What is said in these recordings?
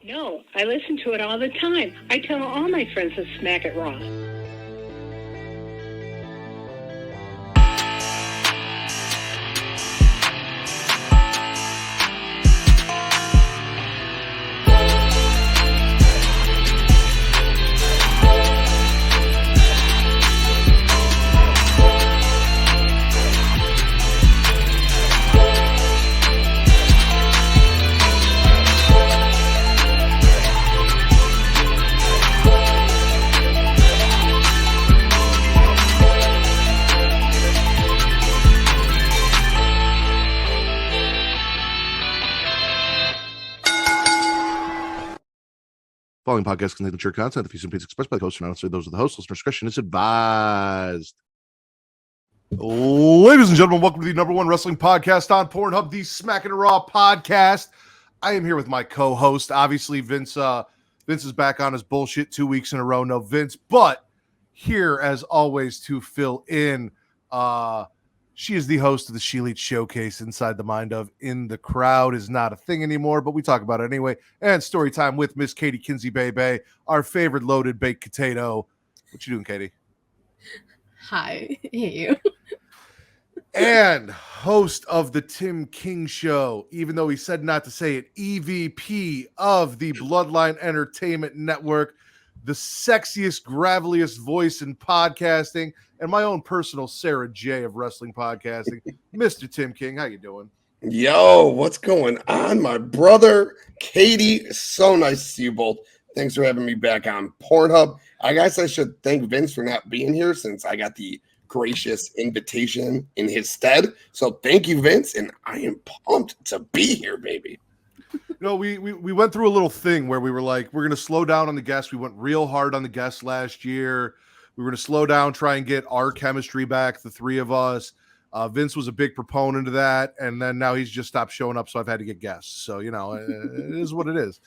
No, I listen to it all the time. I tell all my friends to smack it raw. Following podcast contains mature content. The views and opinions expressed by the host are not necessarily those of the host. Listener discretion is advised. Ladies and gentlemen, welcome to the number one wrestling podcast on Pornhub, the Smackin It Raw Podcast. I am here with my co-host. Obviously, Vince is back on his bullshit 2 weeks in a row. No Vince, but here as always to fill in. She is the host of the She Elite Showcase, Inside the Mind of In the Crowd is not a thing anymore, but we talk about it anyway. And story time with Miss Katie Kinzy Baby, our favorite loaded baked potato. What you doing, Katie? Hi, hey you. And host of the Tim King Show, even though he said not to say it, EVP of the Bloodline Entertainment Network, the sexiest, graveliest voice in podcasting, and my own personal Sarah J of wrestling podcasting, Mr. Tim King. How you doing? Yo, what's going on, my brother? Katie, so nice to see you both. Thanks for having me back on Pornhub. I guess I should thank Vince for not being here since I got the gracious invitation in his stead. So thank you, Vince, and I am pumped to be here, baby. You know, we went through a little thing where we were like, we're going to slow down on the guests. We went real hard on the guests last year. We were going to slow down, try and get our chemistry back, the three of us. Vince was a big proponent of that, and then now he's just stopped showing up, so I've had to get guests. So, you know, it is what it is.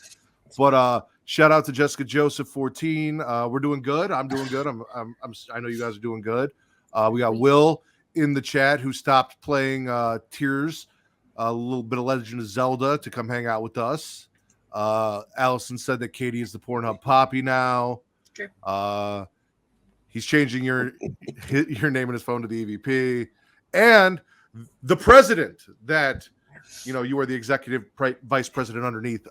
But shout out to Jessica Joseph 14. We're doing good. I'm doing good. I know you guys are doing good. We got Will in the chat who stopped playing Tears, a little bit of Legend of Zelda, to come hang out with us. Allison said that Katie is the Pornhub Poppy now. True. He's changing your name in his phone to the EVP. And the president that, you know, you are the executive vice president underneath.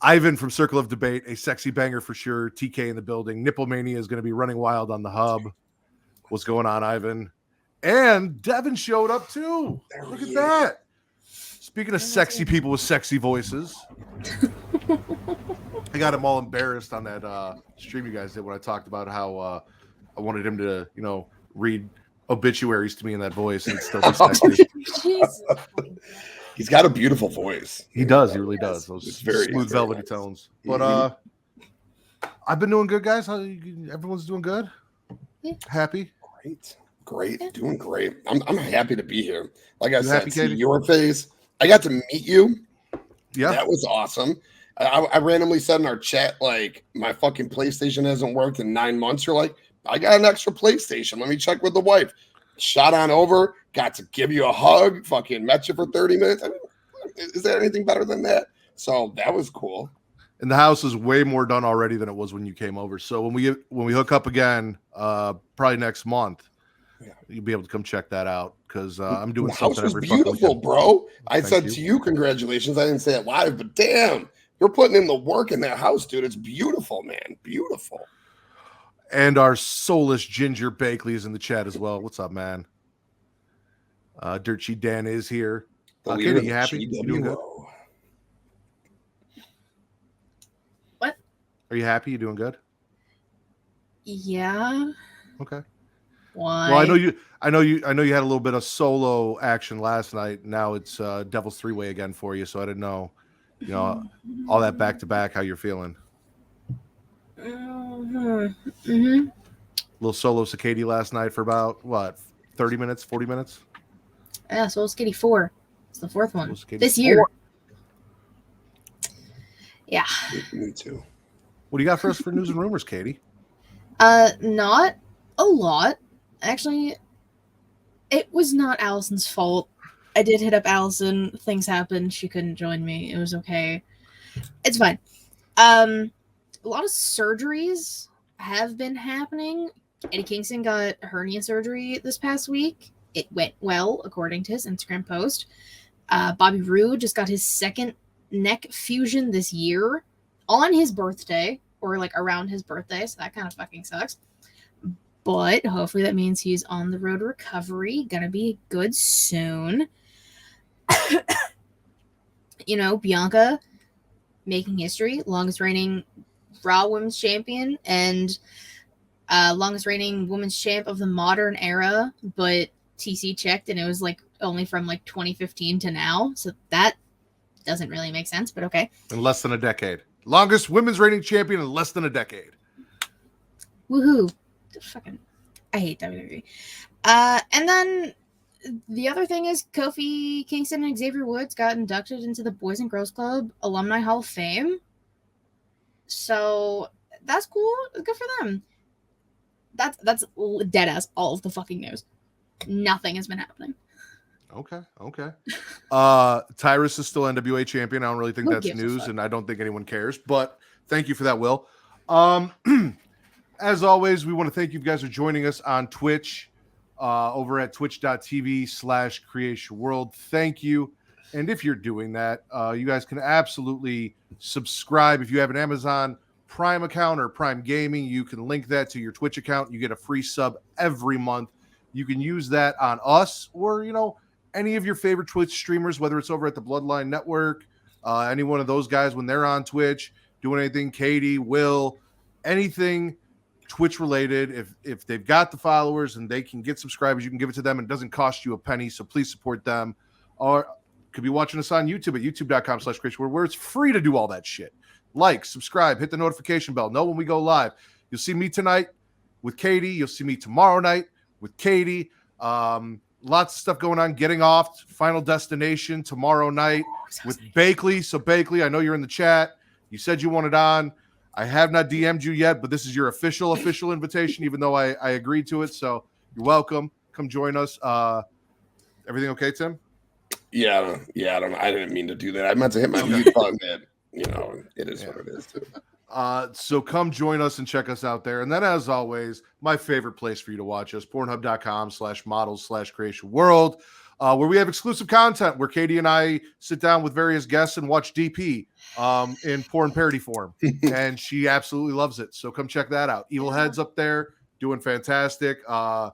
Ivan from Circle of Debate, a sexy banger for sure. TK in the building. Nipple Mania is going to be running wild on the hub. What's going on, Ivan? And Devin showed up too. Look at that. Speaking of sexy people with sexy voices. I got him all embarrassed on that stream you guys did when I talked about how I wanted him to, you know, read obituaries to me in that voice and still be sexy. He's got a beautiful voice. He does. He really does. Those very smooth, velvety nice tones. But I've been doing good, guys. Everyone's doing good? Yeah. Happy? Great. Yeah. Doing great. I'm happy to be here. Like I said, happy, see your face. I got to meet you. Yeah. That was awesome. I randomly said in our chat, like, my fucking PlayStation hasn't worked in 9 months. You're like, I got an extra PlayStation. Let me check with the wife. Shot on over, got to give you a hug, fucking met you for 30 minutes. I mean, is there anything better than that? So that was cool. And the house is way more done already than it was when you came over. So when we hook up again, probably next month, you'll be able to come check that out because I'm doing something every fucking weekend. Beautiful, bro. I said to you, congratulations. I didn't say it live, but damn, you're putting in the work in that house, dude. It's beautiful, man. Beautiful. And our soulless Ginger Bakley is in the chat as well. What's up, man? Dirt Sheet Dan is here. Katie, you happy? You doing good? What? Are you happy? You doing good? Yeah. Okay. Why? Well, I know you had a little bit of solo action last night. Now it's Devil's Three-Way again for you. So I didn't know, you know, all that back to back. How you're feeling? Little solo Katie last night for about what, 30 minutes, 40 minutes? Yeah, Solo Katie 4. It's the fourth one this year. Yeah. Me too. What do you got for us for news and rumors, Katie? Not a lot. Actually, it was not Allison's fault. I did hit up Allison. Things happened. She couldn't join me. It was okay. It's fine. A lot of surgeries have been happening. Eddie Kingston got hernia surgery this past week. It went well, according to his Instagram post. Bobby Roode just got his second neck fusion this year on his birthday, or like around his birthday, so that kind of fucking sucks. But hopefully that means he's on the road to recovery, gonna be good soon. Bianca making history, longest reigning Raw Women's Champion and longest reigning Women's Champ of the modern era, but TC checked and it was like only from like 2015 to now, so that doesn't really make sense, but okay. In less than a decade. Longest women's reigning champion in less than a decade. Woohoo. I hate WWE. And then the other thing is Kofi Kingston and Xavier Woods got inducted into the Boys and Girls Club Alumni Hall of Fame. So that's cool. Good for them. That's dead ass all of the fucking news. Nothing has been happening. Okay. Tyrus is still NWA champion. I don't really think that's news, and I don't think anyone cares. But thank you for that, Will. As always, we want to thank you guys for joining us on Twitch, over at twitch.tv/creationworld. Thank you. And if you're doing that, you guys can absolutely subscribe. If you have an Amazon Prime account or Prime Gaming, you can link that to your Twitch account. You get a free sub every month. You can use that on us or, any of your favorite Twitch streamers, whether it's over at the Bloodline Network, any one of those guys when they're on Twitch, doing anything, Katie, Will, anything Twitch related. If they've got the followers and they can get subscribers, you can give it to them and it doesn't cost you a penny. So please support them. Or could be watching us on YouTube at youtube.com/creationworld, where it's free to do all that shit. Like, subscribe, hit the notification bell. Know when we go live. You'll see me tonight with Katie. You'll see me tomorrow night with Katie. Lots of stuff going on. Getting Off, Final Destination tomorrow night with Bakley. So Bakley, I know you're in the chat. You said you wanted on. I have not DM'd you yet, but this is your official invitation, even though I agreed to it. So you're welcome. Come join us. Everything okay, Tim? Yeah. I didn't mean to do that. I meant to hit my mute button. It is what it is too. So come join us and check us out there. And then, as always, my favorite place for you to watch us, pornhub.com/models/creationworld, where we have exclusive content where Katie and I sit down with various guests and watch DP in porn parody form. And she absolutely loves it. So come check that out. Evil Head's up there doing fantastic. The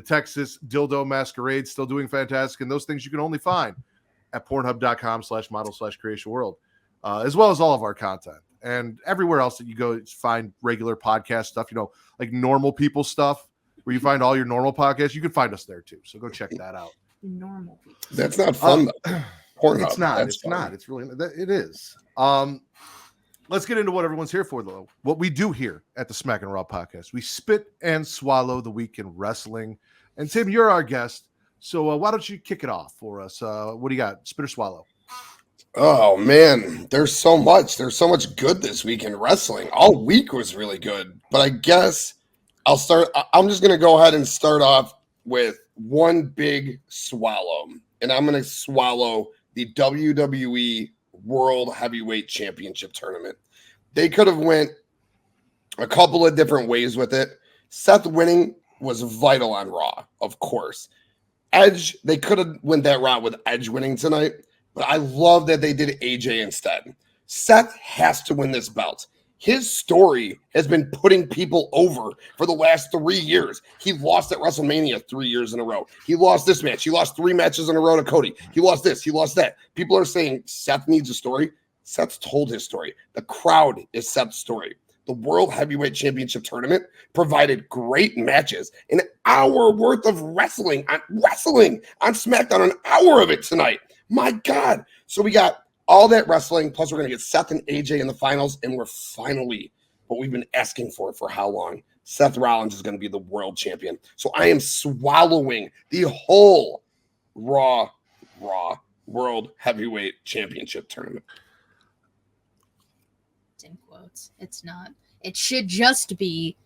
Texas Dildo Masquerade still doing fantastic. And those things you can only find at pornhub.com/models/creationworld, as well as all of our content. And everywhere else that you go find regular podcast stuff, like normal people stuff, where you find all your normal podcasts, you can find us there too. So go check that out. Normal people. That's not fun though. Pornhub. It's not. That's It's fun. not. It's really. It is. Let's get into what everyone's here for, though. What we do here at the Smackin' It Raw Podcast, we spit and swallow the week in wrestling. And Tim, you're our guest, so why don't you kick it off for us? What do you got? Spit or swallow? Oh man, there's so much good this week in wrestling. All week was really good, but I guess I'm just going to go ahead and start off with one big swallow, and I'm going to swallow the WWE World Heavyweight Championship Tournament. They could have went a couple of different ways with it. Seth winning was vital on Raw, of course. Edge, they could have went that route with Edge winning tonight. But I love that they did AJ instead. Seth has to win this belt. His story has been putting people over for the last 3 years. He lost at WrestleMania 3 years in a row. He lost this match. He lost 3 matches in a row to Cody. He lost this. He lost that. People are saying Seth needs a story. Seth's told his story. The crowd is Seth's story. The World Heavyweight Championship Tournament provided great matches. An hour worth of wrestling on SmackDown. An hour of it tonight. My God. So we got all that wrestling, plus we're going to get Seth and AJ in the finals, and we're finally what we've been asking for how long. Seth Rollins is going to be the world champion. So I am swallowing the whole Raw World Heavyweight Championship Tournament. In quotes. It's not. It should just be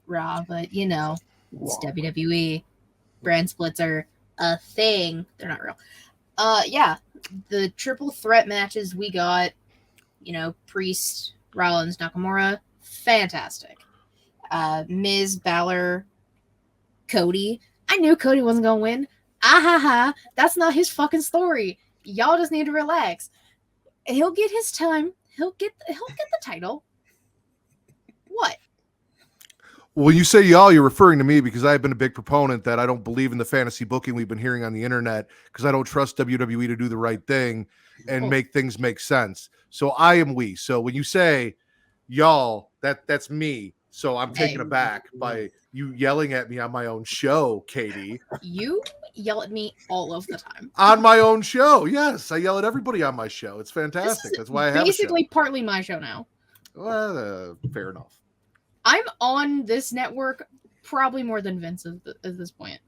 Raw, but it's WWE. Brand splits are a thing. They're not real. Yeah, the triple threat matches we got Priest, Rollins, Nakamura, fantastic. Miz, Balor, Cody. I knew Cody wasn't gonna win. That's not his fucking story. Y'all just need to relax. He'll get his time. He'll get the title. What? When you say y'all, you're referring to me because I've been a big proponent that I don't believe in the fantasy booking we've been hearing on the internet because I don't trust WWE to do the right thing and make things make sense. So I am we. So when you say y'all, that's me. So I'm taken aback by you yelling at me on my own show, Katie. You yell at me all of the time. On my own show. Yes, I yell at everybody on my show. It's fantastic. That's why I have basically partly my show now. Well, fair enough. I'm on this network probably more than Vince at this point.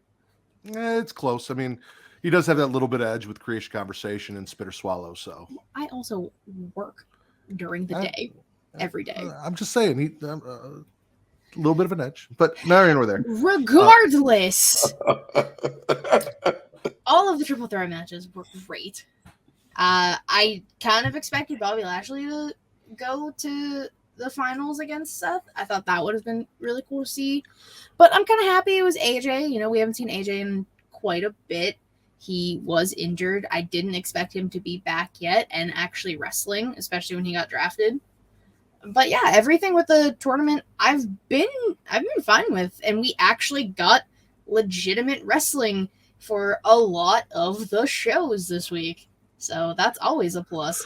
It's close. I mean, he does have that little bit of edge with Creation Conversation and Spit or Swallow. So I also work during the day, every day. I'm just saying, a little bit of an edge, but now you're there. Regardless, all of the triple threat matches were great. I kind of expected Bobby Lashley to go to the finals against Seth. I thought that would have been really cool to see, but I'm kind of happy it was AJ. We haven't seen AJ in quite a bit. He was injured. I didn't expect him to be back yet and actually wrestling, especially when he got drafted. But yeah, everything with the tournament I've been fine with, and we actually got legitimate wrestling for a lot of the shows this week. So that's always a plus.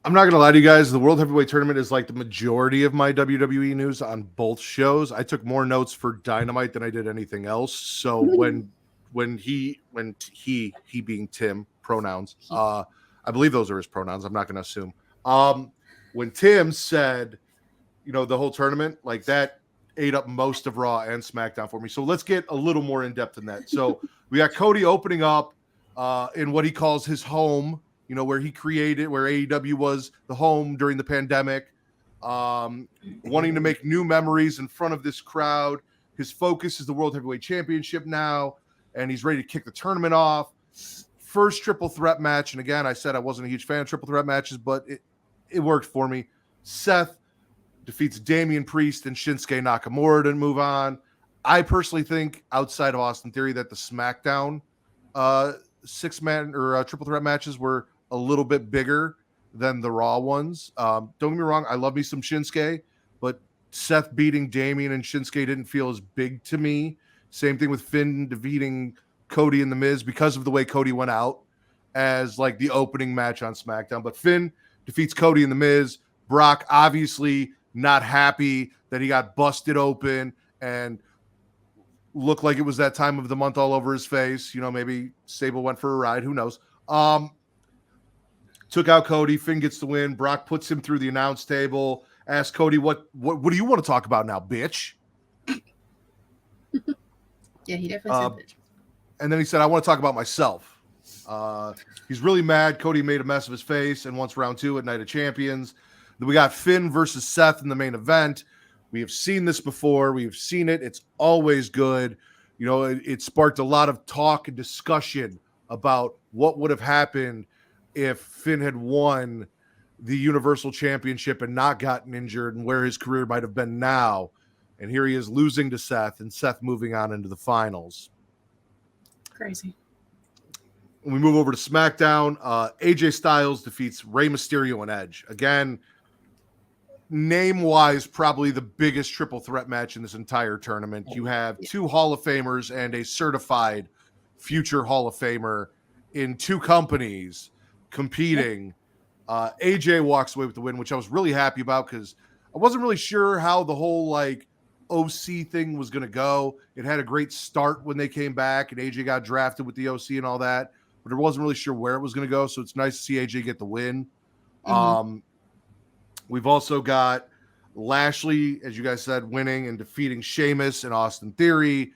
I'm not going to lie to you guys. The World Heavyweight Tournament is like the majority of my WWE news on both shows. I took more notes for Dynamite than I did anything else. So when he being Tim, pronouns, I believe those are his pronouns. I'm not going to assume. When Tim said, the whole tournament, like that ate up most of Raw and SmackDown for me. So let's get a little more in depth in that. So we got Cody opening up in what he calls his home, where he created, where AEW was the home during the pandemic, wanting to make new memories in front of this crowd. His focus is the World Heavyweight Championship now, and he's ready to kick the tournament off. First triple threat match. And again, I said I wasn't a huge fan of triple threat matches, but it worked for me. Seth defeats Damian Priest and Shinsuke Nakamura to move on. I personally think, outside of Austin Theory, that the SmackDown six-man or triple threat matches were a little bit bigger than the Raw ones. Don't get me wrong, I love me some Shinsuke, but Seth beating Damian and Shinsuke didn't feel as big to me. Same thing with Finn defeating Cody and The Miz because of the way Cody went out as like the opening match on SmackDown. But Finn defeats Cody and The Miz. Brock obviously not happy that he got busted open and looked like it was that time of the month all over his face. Maybe Sable went for a ride. Who knows? Took out Cody. Finn gets the win. Brock puts him through the announce table. Asks Cody, what do you want to talk about now, bitch? Yeah, he definitely said bitch. And then he said, I want to talk about myself. He's really mad. Cody made a mess of his face and wants round 2 at Night of Champions. Then we got Finn versus Seth in the main event. We have seen this before. We've seen it. It's always good. It sparked a lot of talk and discussion about what would have happened if Finn had won the Universal Championship and not gotten injured and where his career might have been now. And here he is losing to Seth and Seth moving on into the finals. Crazy. When we move over to SmackDown, AJ Styles defeats Rey Mysterio and Edge. Again, name-wise, probably the biggest triple threat match in this entire tournament. You have 2 Hall of Famers and a certified future Hall of Famer in 2 companies competing. AJ walks away with the win, which I was really happy about because I wasn't really sure how the whole OC thing was going to go. It had a great start when they came back and AJ got drafted with the OC and all that, but I wasn't really sure where it was going to go. So it's nice to see AJ get the win. Mm-hmm. We've also got Lashley, as you guys said, winning and defeating Sheamus and Austin Theory.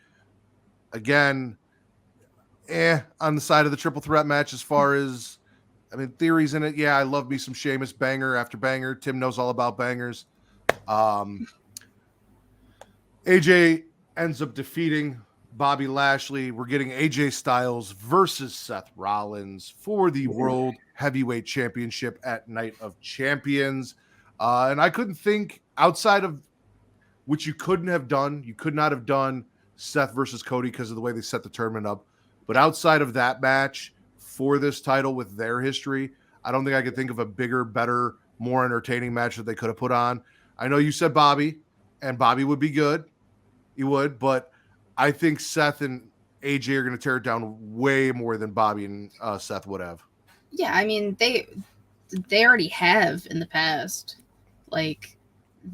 Again, on the side of the triple threat match as far as, Theory's in it. Yeah, I love me some Sheamus, banger after banger. Tim knows all about bangers. AJ ends up defeating Bobby Lashley. We're getting AJ Styles versus Seth Rollins for the World Heavyweight Championship at Night of Champions. And I couldn't think outside of which you couldn't have done. You could not have done Seth versus Cody because of the way they set the tournament up. But outside of that match for this title with their history, I don't think I could think of a bigger, better, more entertaining match that they could have put on. I know you said Bobby, and Bobby would be good. He would, but I think Seth and AJ are going to tear it down way more than Bobby and Seth would have. Yeah, I mean, they already have in the past. Like,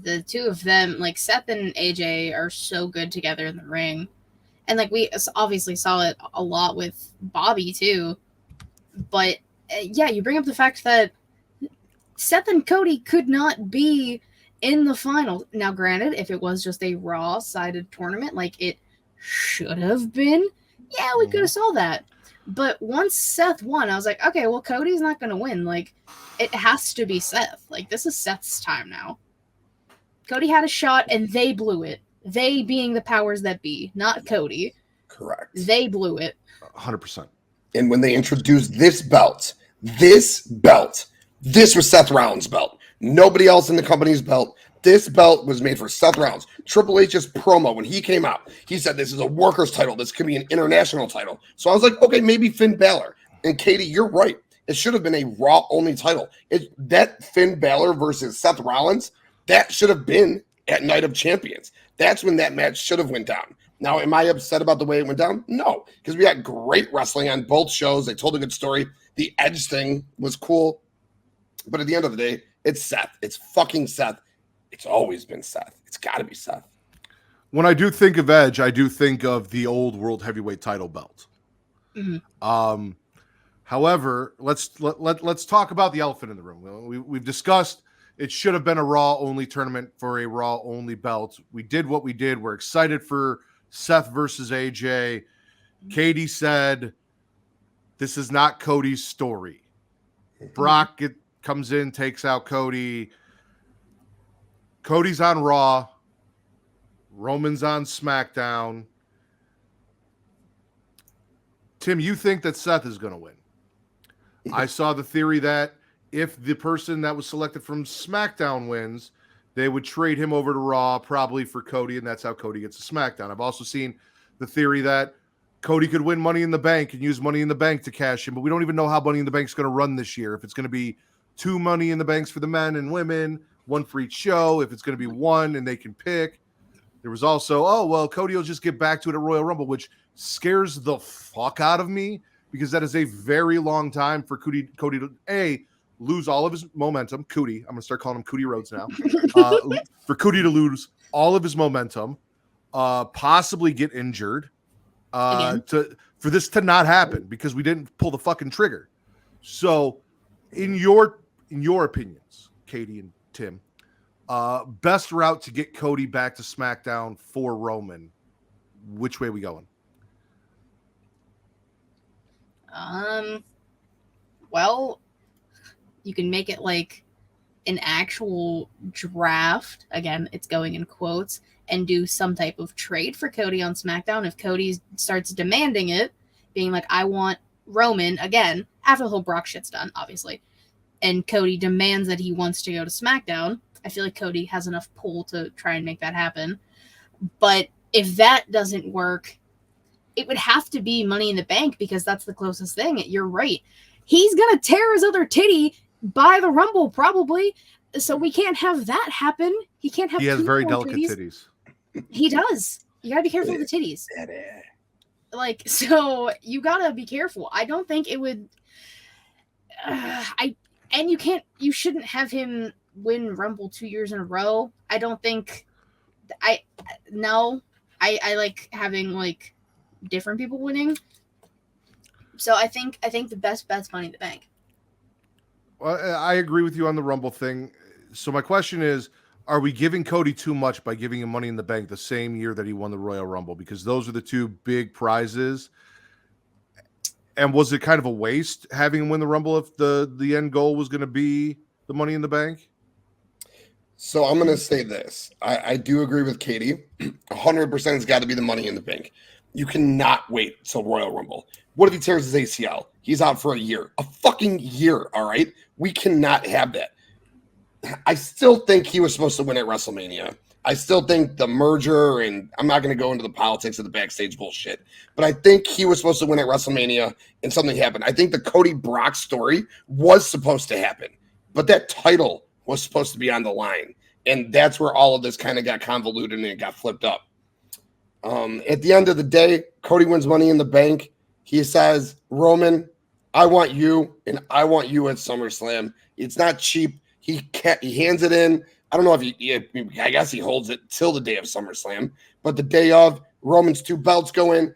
the two of them, like, Seth and AJ are so good together in the ring. And, like, we obviously saw it a lot with Bobby, too. But, yeah, you bring up the fact that Seth and Cody could not be in the final. Now, granted, if it was just a Raw-sided tournament, like it should have been, yeah, we could have saw that. But once Seth won, I was like, okay, well, Cody's not going to win. Like, it has to be Seth. Like, this is Seth's time now. Cody had a shot, and they blew it. They being the powers that be, not Cody. Correct. They blew it. 100%. And when they introduced this belt, this was Seth Rollins' belt. Nobody else in the company's belt. This belt was made for Seth Rollins. Triple H's promo, when he came out, he said this is a workers' title. This could be an international title. So I was like, okay, maybe Finn Balor. And Katie, you're right. It should have been a Raw-only title. That Finn Balor versus Seth Rollins, that should have been at Night of Champions. That's when that match should have went down. Now, am I upset about the way it went down? No, because we got great wrestling on both shows. They told a good story. The Edge thing was cool. But at the end of the day, it's Seth. It's fucking Seth. It's always been Seth. It's got to be Seth. When I do think of Edge, I do think of the old World Heavyweight title belt. Mm-hmm. However, let's talk about the elephant in the room. We've discussed it should have been a Raw-only tournament for a Raw-only belt. We did what we did. We're excited for Seth versus AJ. Katie said, this is not Cody's story. Brock comes in, takes out Cody. Cody's on Raw. Roman's on SmackDown. Tim, you think that Seth is going to win? I saw the theory that if the person that was selected from SmackDown wins, they would trade him over to Raw, probably for Cody, and that's how Cody gets to SmackDown. I've also seen the theory that Cody could win Money in the Bank and use Money in the Bank to cash in, but we don't even know how Money in the Bank is going to run this year. If it's going to be 2 Money in the Banks for the men and women, 1 for each show, if it's going to be 1 and they can pick. There was also, Cody will just get back to it at Royal Rumble, which scares the fuck out of me because that is a very long time for Cody to, lose all of his momentum. I'm going to start calling him Cody Rhodes now. For Cody to lose all of his momentum, possibly get injured, for this to not happen because we didn't pull the fucking trigger. So, in your opinions, Katie and Tim, best route to get Cody back to SmackDown for Roman, which way are we going? Well, you can make it like an actual draft. Again, it's going in quotes, and do some type of trade for Cody on SmackDown. If Cody starts demanding it, being like, I want Roman again, after the whole Brock shit's done, obviously, and Cody demands that he wants to go to SmackDown, I feel like Cody has enough pull to try and make that happen. But if that doesn't work, it would have to be Money in the Bank because that's the closest thing. You're right. He's going to tear his other titty by the Rumble, probably. So we can't have that happen. He can't have. He has very delicate titties. He does. You gotta be careful with the titties. Like, so you gotta be careful. I don't think it would. You shouldn't have him win Rumble 2 years in a row. I don't think. I like having like different people winning. So I think the best bet's Money in the Bank. Well, I agree with you on the Rumble thing. So my question is, are we giving Cody too much by giving him Money in the Bank the same year that he won the Royal Rumble? Because those are the 2 big prizes. And was it kind of a waste having him win the Rumble if the end goal was going to be the Money in the Bank? So I'm going to say this. I do agree with Katie. 100% has got to be the Money in the Bank. You cannot wait till Royal Rumble. What if he tears his ACL? He's out for a year. A fucking year, all right? We cannot have that. I still think he was supposed to win at WrestleMania. I still think the merger, and I'm not going to go into the politics of the backstage bullshit, but I think he was supposed to win at WrestleMania and something happened. I think the Cody Brock story was supposed to happen, but that title was supposed to be on the line. And that's where all of this kind of got convoluted and it got flipped up. At the end of the day, Cody wins Money in the Bank. He says, Roman, I want you, and I want you at SummerSlam. It's not cheap. He hands it in. I don't know if I guess he holds it till the day of SummerSlam, but the day of, Roman's 2 belts go in.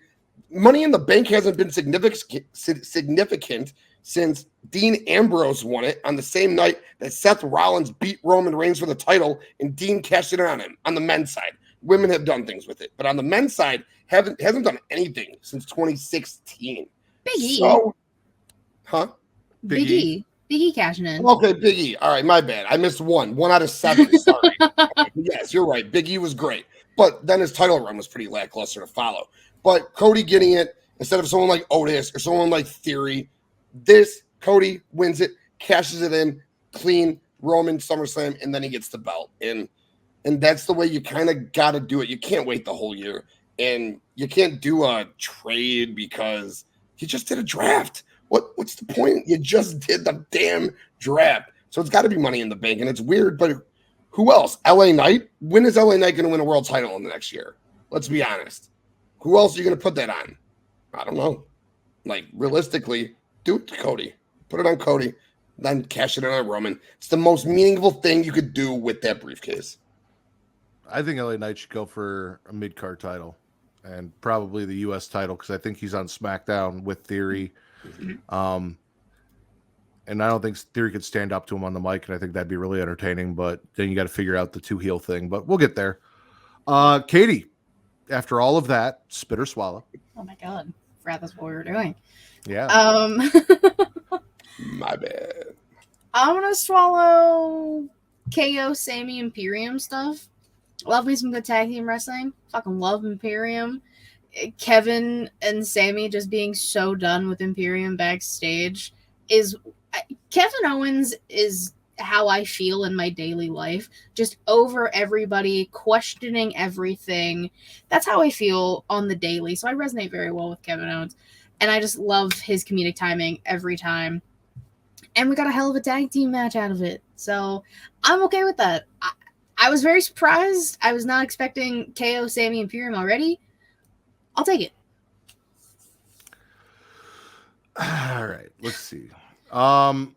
Money in the Bank hasn't been significant since Dean Ambrose won it on the same night that Seth Rollins beat Roman Reigns for the title, and Dean cashed it on him on the men's side. Women have done things with it, but on the men's side, hasn't done anything since 2016. Big E. So, huh? Big E. Big E cashing in. Okay, Big E. All right, my bad. I missed one out of 7. Sorry. Yes, you're right. Big E was great, but then his title run was pretty lackluster to follow. But Cody getting it instead of someone like Otis or someone like Theory, this Cody wins it, cashes it in, clean, Roman SummerSlam, and then he gets the belt. And that's the way you kind of got to do it. You can't wait the whole year. And you can't do a trade because you just did a draft. What's the point? You just did the damn draft. So it's got to be Money in the Bank. And it's weird, but who else? LA Knight? When is LA Knight going to win a world title in the next year? Let's be honest. Who else are you going to put that on? I don't know. Like, realistically, do it to Cody. Put it on Cody. Then cash it in on Roman. It's the most meaningful thing you could do with that briefcase. I think LA Knight should go for a mid-card title and probably the U.S. title because I think he's on SmackDown with Theory. And I don't think Theory could stand up to him on the mic, and I think that'd be really entertaining. But then you got to figure out the 2 heel thing. But we'll get there. Katie, after all of that, spit or swallow? Oh my god, forgot that's what we were doing. Yeah. My bad. I'm gonna swallow KO Sammy Imperium stuff. Love me some good tag team wrestling. Fucking love Imperium. Kevin and Sammy just being so done with Imperium backstage is Kevin Owens is how I feel in my daily life, just over everybody, questioning everything. That's how I feel on the daily. So I resonate very well with Kevin Owens, and I just love his comedic timing every time. And we got a hell of a tag team match out of it. So I'm okay with that. I was very surprised. I was not expecting KO Sammy Imperium already. I'll take it. All right, let's see. I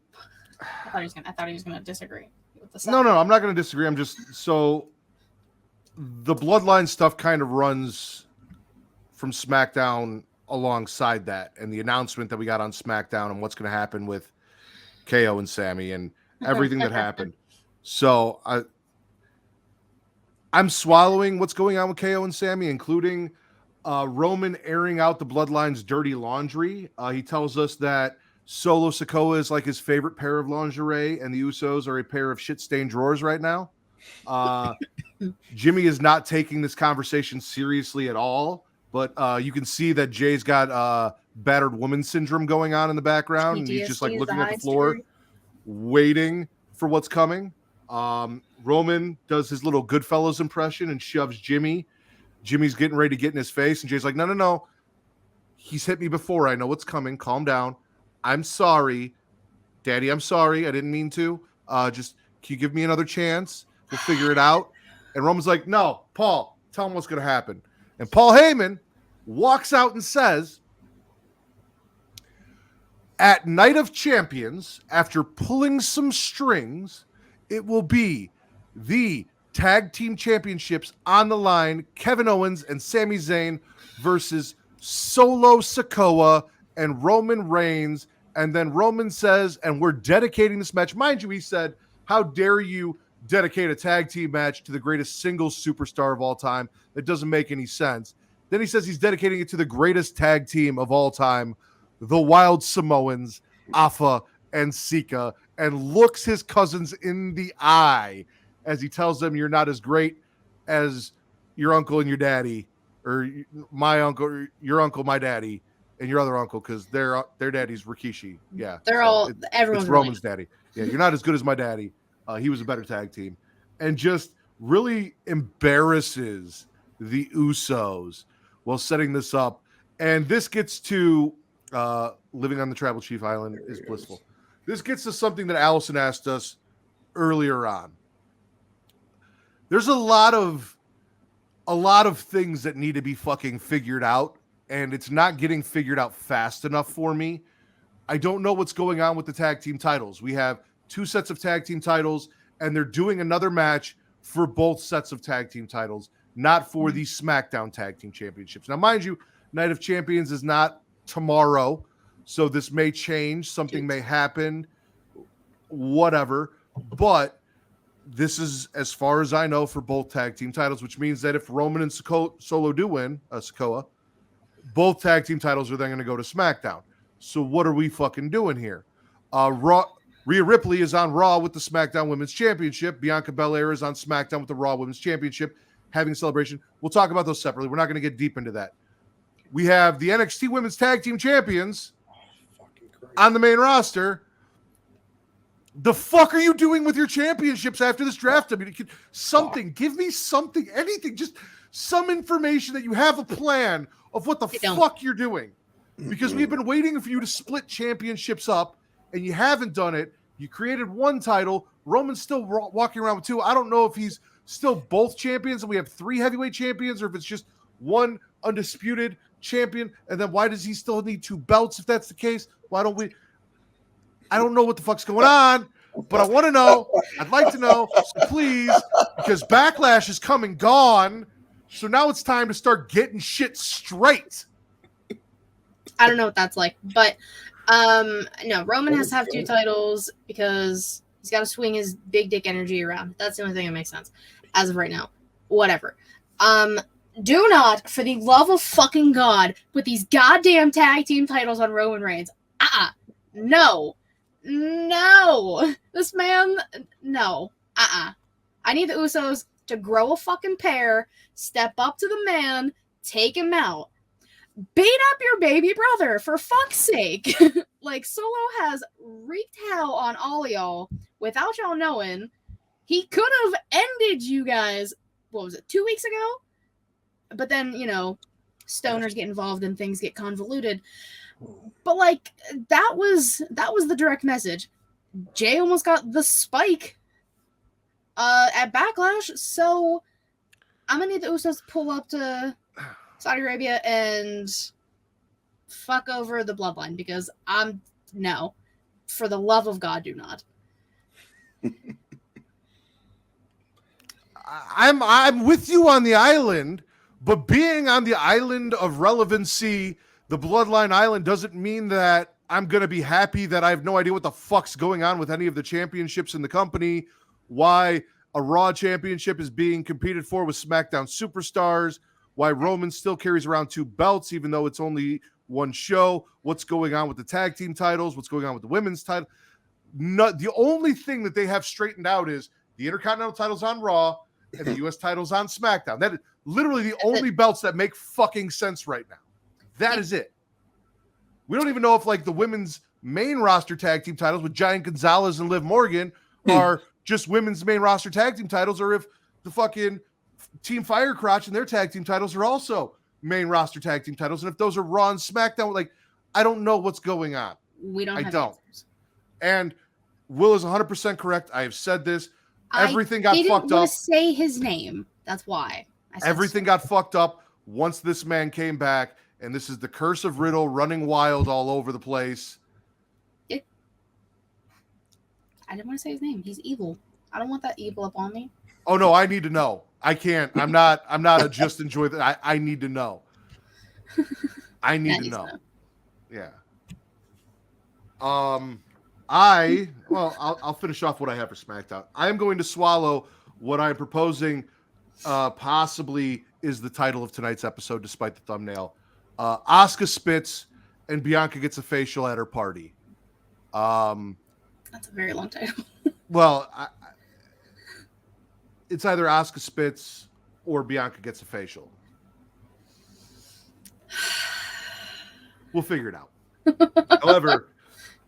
thought he was gonna disagree with the No, I'm not going to disagree. I'm just so the Bloodline stuff kind of runs from SmackDown alongside that, and the announcement that we got on SmackDown and what's going to happen with KO and Sammy and everything that happened. So I'm swallowing what's going on with KO and Sammy, including Roman airing out the Bloodline's dirty laundry. He tells us that Solo Sikoa is like his favorite pair of lingerie, and the Usos are a pair of shit-stained drawers right now. Jimmy is not taking this conversation seriously at all, but you can see that Jay's got battered woman syndrome going on in the background, and he's just like looking at the floor, waiting for what's coming. Roman does his little Goodfellas impression and shoves Jimmy. Jimmy's getting ready to get in his face, and Jay's like, no. He's hit me before. I know what's coming. Calm down. I'm sorry. Daddy, I'm sorry. I didn't mean to. Just, can you give me another chance? We'll figure it out. And Roman's like, no, Paul, tell him what's going to happen. And Paul Heyman walks out and says, at Night of Champions, after pulling some strings, it will be the tag team championships on the line, Kevin Owens and Sami Zayn versus Solo Sikoa and Roman Reigns. And then Roman says, and we're dedicating this match. Mind you, he said, how dare you dedicate a tag team match to the greatest single superstar of all time? That doesn't make any sense. Then he says he's dedicating it to the greatest tag team of all time, the Wild Samoans, Afa and Sika, and looks his cousins in the eye as he tells them, you're not as great as your uncle and your daddy, or my uncle, or your uncle, my daddy, and your other uncle, because their daddy's Rikishi. Yeah, They're so all everyone's it's Roman's daddy. Yeah, you're not as good as my daddy. He was a better tag team, and just really embarrasses the Usos while setting this up. And this gets to living on the Tribal Chief Island is blissful. This gets to something that Allison asked us earlier on. There's a lot of things that need to be fucking figured out, and it's not getting figured out fast enough for me. I don't know what's going on with the tag team titles. We have 2 sets of tag team titles, and they're doing another match for both sets of tag team titles, not for the SmackDown Tag Team Championships. Now, mind you, Night of Champions is not tomorrow, so this may change. Something may happen, whatever. But this is, as far as I know, for both tag team titles, which means that if Roman and Solo do win, Sikoa, both tag team titles are then going to go to SmackDown. So what are we fucking doing here? Rhea Ripley is on Raw with the SmackDown Women's Championship. Bianca Belair is on SmackDown with the Raw Women's Championship, having a celebration. We'll talk about those separately. We're not going to get deep into that. We have the NXT Women's Tag Team Champions on the main roster. The fuck are you doing with your championships after this draft? I mean, something. Give me something, anything. Just some information that you have a plan of what the fuck you're doing. Because we've been waiting for you to split championships up, and you haven't done it. You created one title. Roman's still walking around with 2. I don't know if he's still both champions and we have 3 heavyweight champions, or if it's just one undisputed champion. And then why does he still need 2 belts if that's the case? Why don't we? I don't know what the fuck's going on, but I want to know. I'd like to know, so please, because Backlash is come and gone. So now it's time to start getting shit straight. I don't know what that's like, but no, Roman has to have 2 titles because he's got to swing his big dick energy around. That's the only thing that makes sense as of right now. Whatever. Do not, for the love of fucking God, put these goddamn tag team titles on Roman Reigns. No. This man, no. I need the Usos to grow a fucking pair, step up to the man, take him out. Beat up your baby brother, for fuck's sake. Like, Solo has wreaked hell on all y'all without y'all knowing. He could have ended you guys, 2 weeks ago? But then, stoners get involved and things get convoluted. But, like, that was the direct message. Jay almost got the spike at Backlash, so I'm going to need the Usos to pull up to Saudi Arabia and fuck over the bloodline, because no, for the love of God, do not. I'm with you on the island, but being on the island of relevancy, the Bloodline Island, doesn't mean that I'm going to be happy that I have no idea what the fuck's going on with any of the championships in the company, why a Raw championship is being competed for with SmackDown Superstars, why Roman still carries around 2 belts, even though it's only one show, what's going on with the tag team titles, what's going on with the women's title. The only thing that they have straightened out is the Intercontinental titles on Raw and the U.S. titles on SmackDown. That is literally the only belts that make fucking sense right now. That is it. We don't even know if, like, the women's main roster tag team titles with Giant Gonzalez and Liv Morgan are just women's main roster tag team titles, or if the fucking Team Firecrotch and their tag team titles are also main roster tag team titles, and if those are Raw and SmackDown. Like, I don't know what's going on. We don't have answers. And Will is 100% correct. I have said this. Everything got fucked up. I didn't want to say his name. That's why. Everything got fucked up once this man came back, and this is the curse of Riddle running wild all over the place. I didn't want to say his name. He's evil. I don't want that evil up on me. Oh no, I need to know. I can't. I'm not a just enjoy that. I need to know. I need to know. Yeah. I'll finish off what I have for SmackDown. I am going to swallow what I'm proposing possibly is the title of tonight's episode, despite the thumbnail. Asuka spits and Bianca gets a facial at her party. That's a very long title. Well, it's either Asuka spits or Bianca gets a facial. We'll figure it out. However,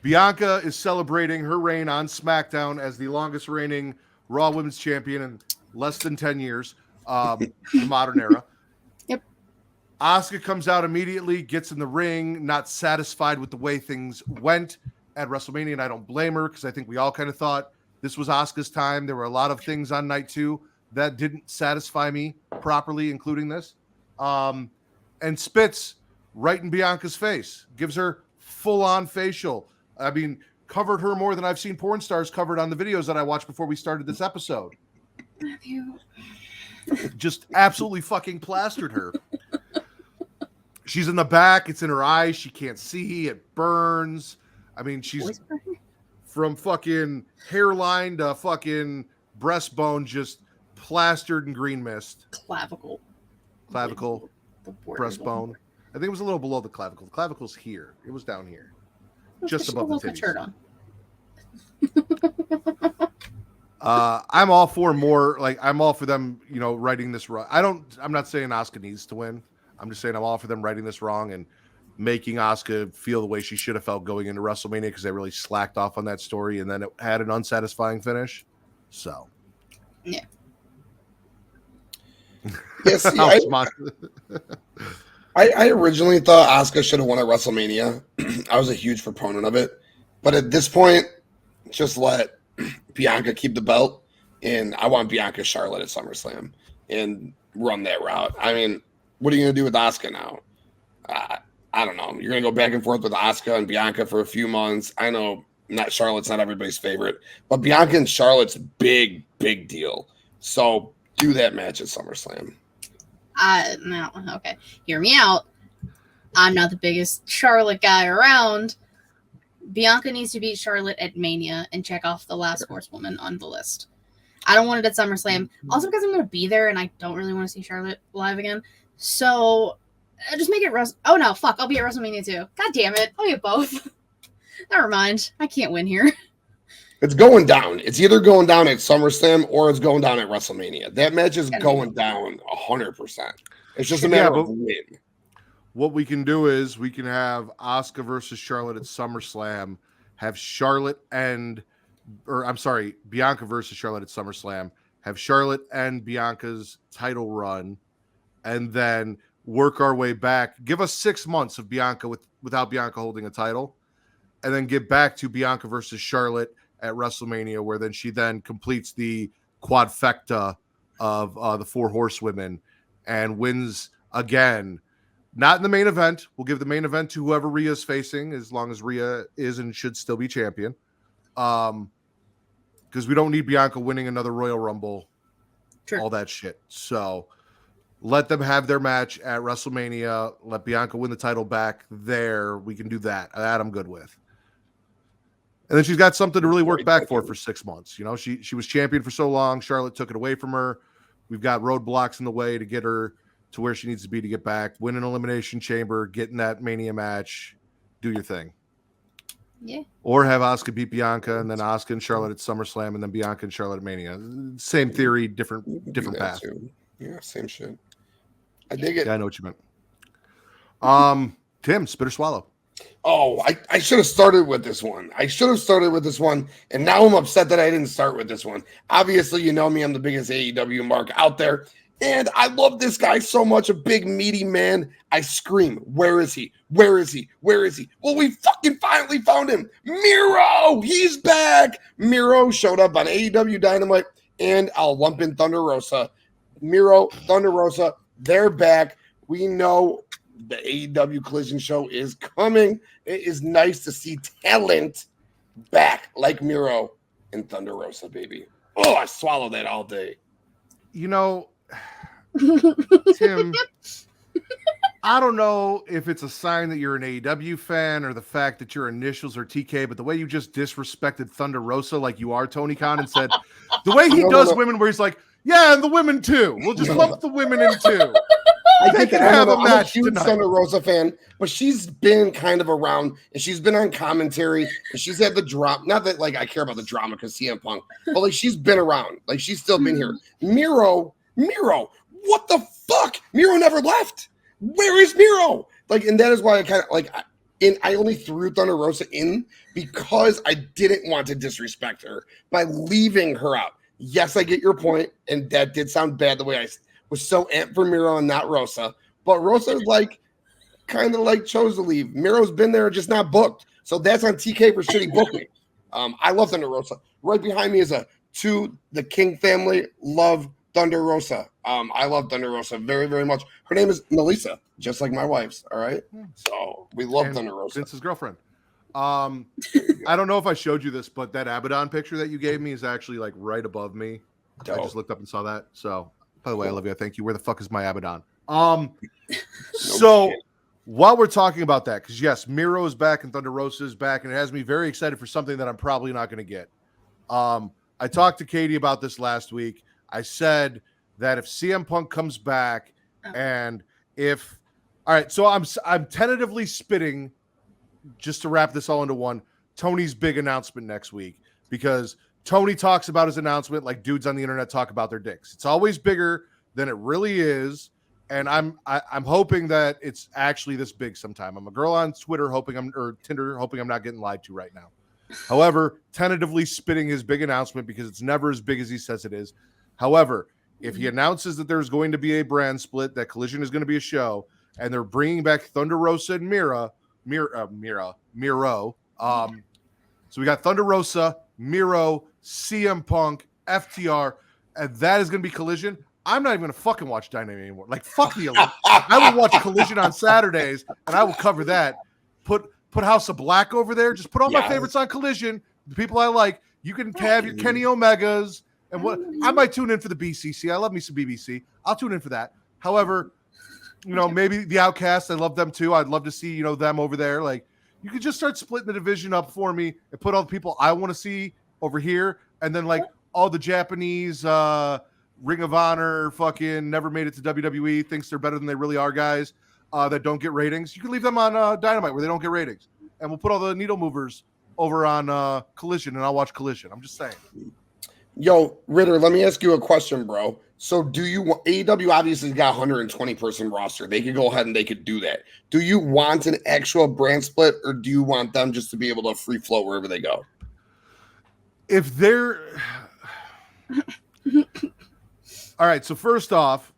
Bianca is celebrating her reign on SmackDown as the longest reigning Raw Women's Champion in less than 10 years, the modern era. Yep. Asuka comes out immediately, gets in the ring, not satisfied with the way things went at WrestleMania, and I don't blame her because I think we all kind of thought this was Asuka's time. There were a lot of things on night 2 that didn't satisfy me properly, including this. And spits right in Bianca's face, gives her full-on facial. I mean, covered her more than I've seen porn stars covered on the videos that I watched before we started this episode. Matthew. Just absolutely fucking plastered her. She's in the back. It's in her eyes. She can't see. It burns. I mean, she's from fucking hairline to fucking breastbone just plastered in green mist. Clavicle. Breastbone. I think it was a little below the clavicle. The clavicle's here. It was down here. Just above the titties. Shirt on. I'm all for more, like, I'm all for them, you know, writing this wrong. I'm not saying Asuka needs to win. I'm just saying I'm all for them writing this wrong and making Asuka feel the way she should have felt going into WrestleMania because they really slacked off on that story and then it had an unsatisfying finish. So. Yeah. Yes, I originally thought Asuka should have won at WrestleMania. I was a huge proponent of it. But at this point, just let Bianca keep the belt. And I want Bianca Charlotte at SummerSlam and run that route. I mean, what are you going to do with Asuka now? I don't know. You're going to go back and forth with Asuka and Bianca for a few months. I know Charlotte's not everybody's favorite. But Bianca and Charlotte's big deal. So do that match at SummerSlam. No, okay. Hear me out. I'm not the biggest Charlotte guy around. Bianca needs to beat Charlotte at Mania and check off the last horsewoman on the list. I don't want it at SummerSlam. Also because I'm going to be there and I don't really want to see Charlotte live again. So just make it Oh no, fuck. I'll be at WrestleMania too. God damn it. I'll get both. Never mind. I can't win here. It's going down. It's either going down at SummerSlam or it's going down at WrestleMania. That match is going down 100%. It's just a matter of when. What we can do is we can have Asuka versus Charlotte at SummerSlam, have Bianca versus Charlotte at SummerSlam, have Charlotte and Bianca's title run, and then work our way back. Give us 6 months of Bianca without Bianca holding a title, and then get back to Bianca versus Charlotte at WrestleMania, where then she completes the quadfecta of the 4 horsewomen and wins again. Not in the main event. We'll give the main event to whoever Rhea's facing, as long as Rhea is and should still be champion. Because we don't need Bianca winning another Royal Rumble, all that shit. So let them have their match at WrestleMania. Let Bianca win the title back there. We can do that. That I'm good with. And then she's got something to really work back for 6 months. You know, she was champion for so long. Charlotte took it away from her. We've got roadblocks in the way to get her to where she needs to be to get back. Win an Elimination Chamber, get in that Mania match, do your thing. Yeah. Or have Asuka beat Bianca, and then Asuka and Charlotte at SummerSlam, and then Bianca and Charlotte at Mania. Same theory, different path. Too. Yeah, same shit. I dig it. Yeah, I know what you meant. Tim, spit or swallow. Oh, I should have started with this one. And now I'm upset that I didn't start with this one. Obviously, you know me. I'm the biggest AEW mark out there. And I love this guy so much, a big, meaty man. I scream, where is he? Where is he? Where is he? Well, we fucking finally found him. Miro, he's back. Miro showed up on AEW Dynamite, and I'll lump in Thunder Rosa. Miro, Thunder Rosa, they're back. We know the AEW Collision show is coming. It is nice to see talent back like Miro and Thunder Rosa, baby. Oh, I swallowed that all day. You know, Tim, I don't know if it's a sign that you're an AEW fan or the fact that your initials are TK, but the way you just disrespected Thunder Rosa like you are Tony Khan and said, the way he does women where he's like, yeah, and the women too. We'll just lump the women in too. I can have a match. I'm a huge Thunder Rosa fan, but she's been kind of around and she's been on commentary and she's had the drama. Not that like I care about the drama because CM Punk, but like she's been around. Like she's still been here. Miro, what the fuck? Miro never left. Where is Miro? Like, and that is why I kind of like And I only threw Thunder Rosa in because I didn't want to disrespect her by leaving her out. Yes, I get your point, and that did sound bad the way I was so amped for Miro and not Rosa. But Rosa kind of chose to leave. Miro's been there, just not booked. So that's on TK for shitty booking. I love Thunder Rosa. Right behind me is the King family love Thunder Rosa. I love Thunder Rosa very, very much. Her name is Melissa, just like my wife's. All right. So we love Thunder Rosa. Vince's girlfriend. I don't know if I showed you this, but that Abaddon picture that you gave me is actually right above me. Dope. I just looked up and saw that. So, by the way, Olivia, thank you. Where the fuck is my Abaddon? So while we're talking about that, because yes, Miro is back and Thunder Rosa is back, and it has me very excited for something that I'm probably not going to get. I talked to Katie about this last week. I said that if CM Punk comes back and all right, so I'm tentatively spitting, just to wrap this all into one, Tony's big announcement next week, because Tony talks about his announcement like dudes on the internet talk about their dicks. It's always bigger than it really is, and I'm hoping that it's actually this big sometime. I'm a girl on Twitter Tinder hoping I'm not getting lied to right now. However, tentatively spitting his big announcement because it's never as big as he says it is. However, if he announces that there's going to be a brand split, that Collision is going to be a show, and they're bringing back Thunder Rosa and Miro. So we got Thunder Rosa, Miro, CM Punk, FTR, and that is going to be Collision. I'm not even going to fucking watch Dynamite anymore. Fuck the Elite. I will watch Collision on Saturdays, and I will cover that. Put House of Black over there. Just put all my favorites on Collision. The people I like. You can have your Kenny Omegas. And what I might tune in for the BCC. I love me some BBC. I'll tune in for that. However, maybe the Outcasts. I love them too. I'd love to see, them over there. You could just start splitting the division up for me and put all the people I want to see over here. And then all the Japanese Ring of Honor fucking never made it to WWE, thinks they're better than they really are guys that don't get ratings. You can leave them on Dynamite where they don't get ratings. And we'll put all the needle movers over on Collision, and I'll watch Collision. I'm just saying. Yo, Ritter, let me ask you a question, bro. So do you want AEW obviously got 120 person roster. They could go ahead and they could do that. Do you want an actual brand split, or do you want them just to be able to free flow wherever they go? If they're all right, so first off,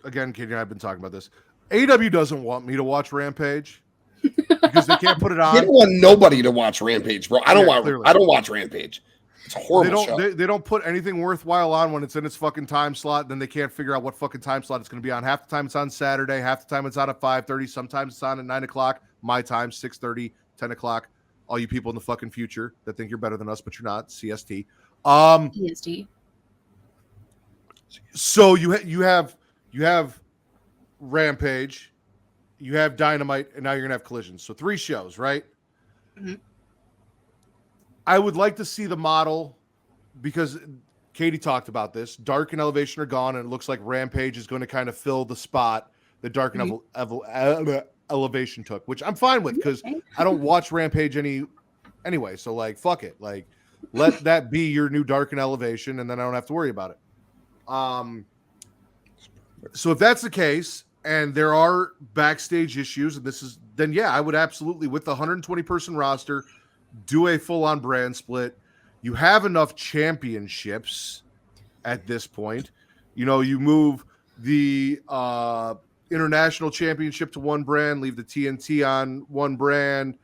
again, Katie and I have been talking about this. AEW doesn't want me to watch Rampage because they can't put it on. They don't want nobody to watch Rampage, bro. I don't watch Rampage. It's a horrible show. They don't put anything worthwhile on when it's in its fucking time slot. Then they can't figure out what fucking time slot it's going to be on. Half the time it's on Saturday. Half the time it's on at 5:30. Sometimes it's on at 9 o'clock. My time, 6:30, 10 o'clock. All you people in the fucking future that think you're better than us, but you're not. CST. CST. So you have Rampage, you have Dynamite, and now you're gonna have Collision. So 3 shows, right? Mm-hmm. I would like to see the model, because Katie talked about this. Dark and Elevation are gone, and it looks like Rampage is going to kind of fill the spot that Dark and Elevation took, which I'm fine with because I don't watch Rampage anyway. So fuck it. Let that be your new Dark and Elevation, and then I don't have to worry about it. So if that's the case, and there are backstage issues, and then I would absolutely, with the 120 person roster, do a full-on brand split. You have enough championships at this point. You move the international championship to one brand, leave the TNT on one brand.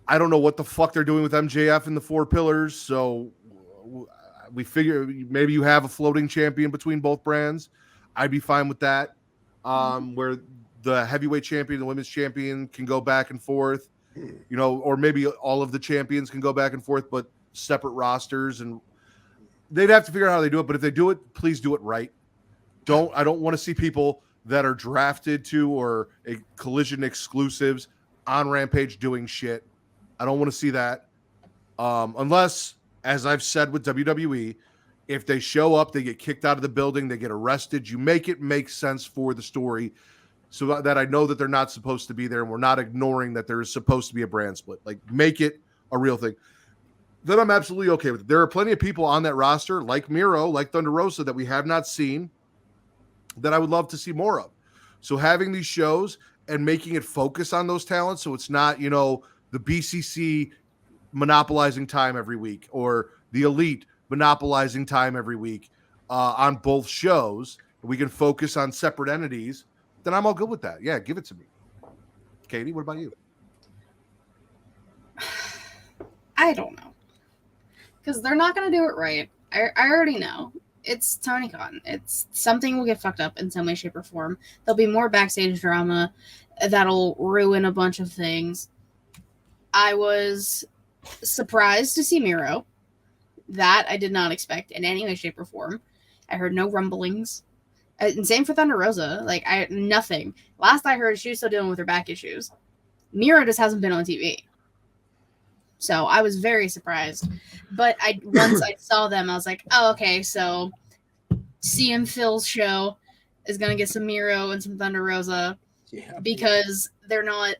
I don't know what the fuck they're doing with MJF and the 4 pillars. So we figure maybe you have a floating champion between both brands. I'd be fine with that. Where the heavyweight champion, the women's champion can go back and forth. Or maybe all of the champions can go back and forth, but separate rosters, and they'd have to figure out how they do it. But if they do it, please do it right. I don't want to see people that are drafted to or a Collision exclusives on Rampage doing shit. I don't want to see that. Unless, as I've said with WWE, if they show up, they get kicked out of the building, they get arrested, you make it make sense for the story, so that I know that they're not supposed to be there, and we're not ignoring that there is supposed to be a brand split. Make it a real thing. Then I'm absolutely okay with it. There are plenty of people on that roster, like Miro, like Thunder Rosa, that we have not seen, that I would love to see more of. So having these shows and making it focus on those talents. So it's not, the BCC monopolizing time every week or the Elite monopolizing time every week on both shows. We can focus on separate entities. Then I'm all good with that. Yeah, give it to me. Katie, what about you? I don't know. Because they're not going to do it right. I already know. It's Tony Khan. It's something will get fucked up in some way, shape, or form. There'll be more backstage drama that'll ruin a bunch of things. I was surprised to see Miro. That I did not expect in any way, shape, or form. I heard no rumblings. And same for Thunder Rosa. Nothing. Last I heard, she was still dealing with her back issues. Miro just hasn't been on TV. So I was very surprised. But once I saw them, I was like, oh, okay, so CM Phil's show is going to get some Miro and some Thunder Rosa because they're not...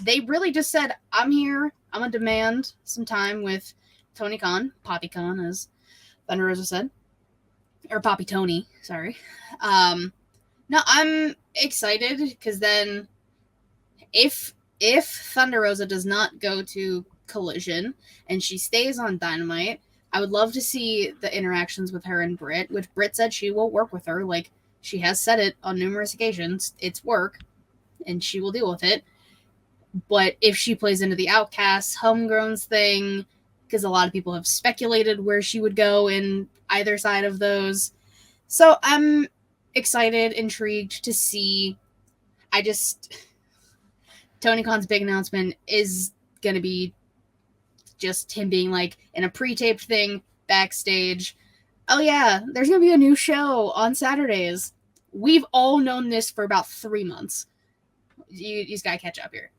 They really just said, I'm here. I'm going to demand some time with Tony Khan, Poppy Khan, as Thunder Rosa said. Or Poppy Tony, sorry. No, I'm excited because then if Thunder Rosa does not go to Collision and she stays on Dynamite, I would love to see the interactions with her and Britt, which Britt said she will work with her. Like, she has said it on numerous occasions. It's work, and she will deal with it. But if she plays into the Outcasts, Homegrowns thing, because a lot of people have speculated where she would go in either side of those. So I'm excited, intrigued to see. Tony Khan's big announcement is going to be just him being like in a pre-taped thing backstage. Oh yeah, there's going to be a new show on Saturdays. We've all known this for about 3 months. You just got to catch up here.